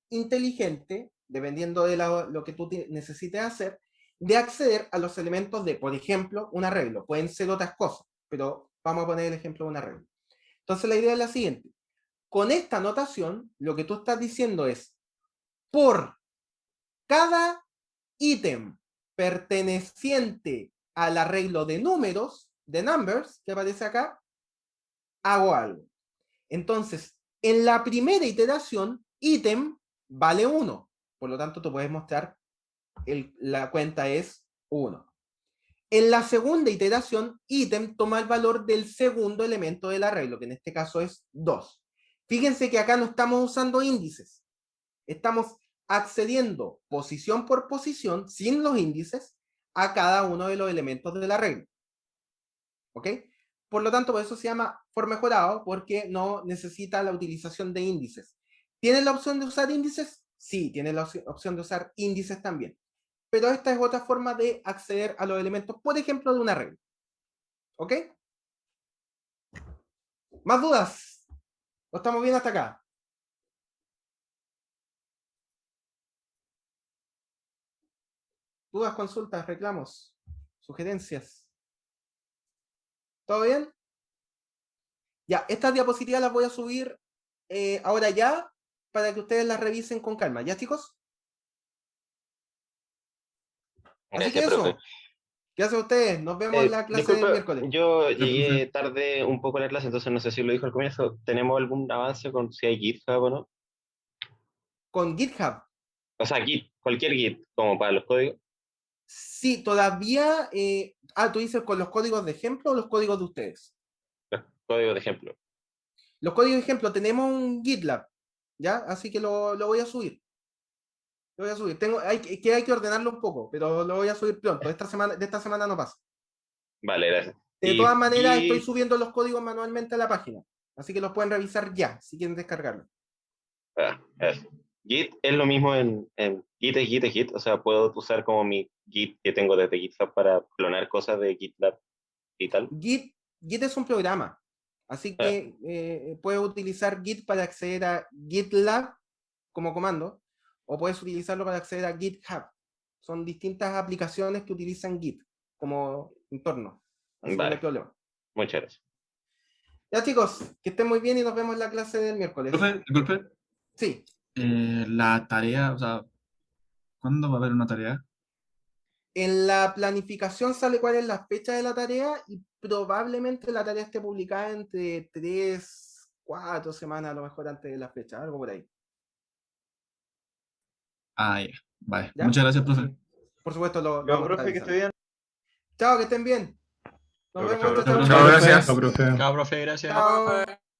inteligente, dependiendo de lo que tú necesites hacer, de acceder a los elementos de, por ejemplo, un arreglo. Pueden ser otras cosas, pero vamos a poner el ejemplo de un arreglo. Entonces la idea es la siguiente. Con esta notación, lo que tú estás diciendo es, por cada ítem perteneciente al arreglo de números, de numbers, que aparece acá, hago algo. Entonces, en la primera iteración, ítem vale 1. Por lo tanto, tú puedes mostrar la cuenta es 1. En la segunda iteración, ítem toma el valor del segundo elemento del arreglo, que en este caso es 2. Fíjense que acá no estamos usando índices. Estamos accediendo posición por posición, sin los índices, a cada uno de los elementos del arreglo. ¿Ok? Por lo tanto, por eso se llama for mejorado, porque no necesita la utilización de índices. ¿Tienen la opción de usar índices? Sí, tienen la opción de usar índices también. Pero esta es otra forma de acceder a los elementos, por ejemplo, de una regla. ¿Ok? ¿Más dudas? ¿O estamos bien hasta acá? ¿Dudas, consultas, reclamos, sugerencias? ¿Todo bien? Ya, estas diapositivas las voy a subir ahora ya para que ustedes las revisen con calma. ¿Ya, chicos? Así que Gracias, eso. profe. Gracias a ustedes. Nos vemos en la clase del Disculpa, miércoles. yo profe. llegué tarde un poco a la clase, entonces no sé si lo dijo al comienzo. ¿Tenemos algún avance con si hay GitHub o no? Con GitHub. O sea, Git, cualquier Git, como para los códigos. Sí, todavía... tú dices con los códigos de ejemplo o los códigos de ustedes. Los códigos de ejemplo. Los códigos de ejemplo, tenemos un GitLab, ¿ya? Así que lo voy a subir. Lo voy a subir. Hay que ordenarlo un poco, pero lo voy a subir pronto. De esta semana no pasa. Vale, gracias. De Y todas maneras, Git- estoy subiendo los códigos manualmente a la página. Así que los pueden revisar ya, si quieren descargarlo. Gracias. Git es lo mismo en Git es Git es Git. O sea, puedo usar como mi Git que tengo desde GitHub para clonar cosas de GitLab y tal. Git es un programa. Así que puedes utilizar Git para acceder a GitLab como comando, o puedes utilizarlo para acceder a GitHub. Son distintas aplicaciones que utilizan Git como entorno. Así que no hay Vale. problema. Muchas gracias. Ya, chicos, que estén muy bien y nos vemos en la clase del miércoles. Profe, disculpe. Sí. La tarea, o sea, ¿cuándo va a haber una tarea? En la planificación sale cuál es la fecha de la tarea y probablemente la tarea esté publicada entre 3, 4 semanas, a lo mejor antes de la fecha, algo por ahí. Ah, ya. Vale. ¿Ya? Muchas gracias, profe. Por supuesto, lo Chao, vamos a profe, estar que esté avisando. bien. Chao, que estén bien. Nos vemos. Chao, Chao, profe. chao. Chao, profe. Chao, profe, gracias. Chao.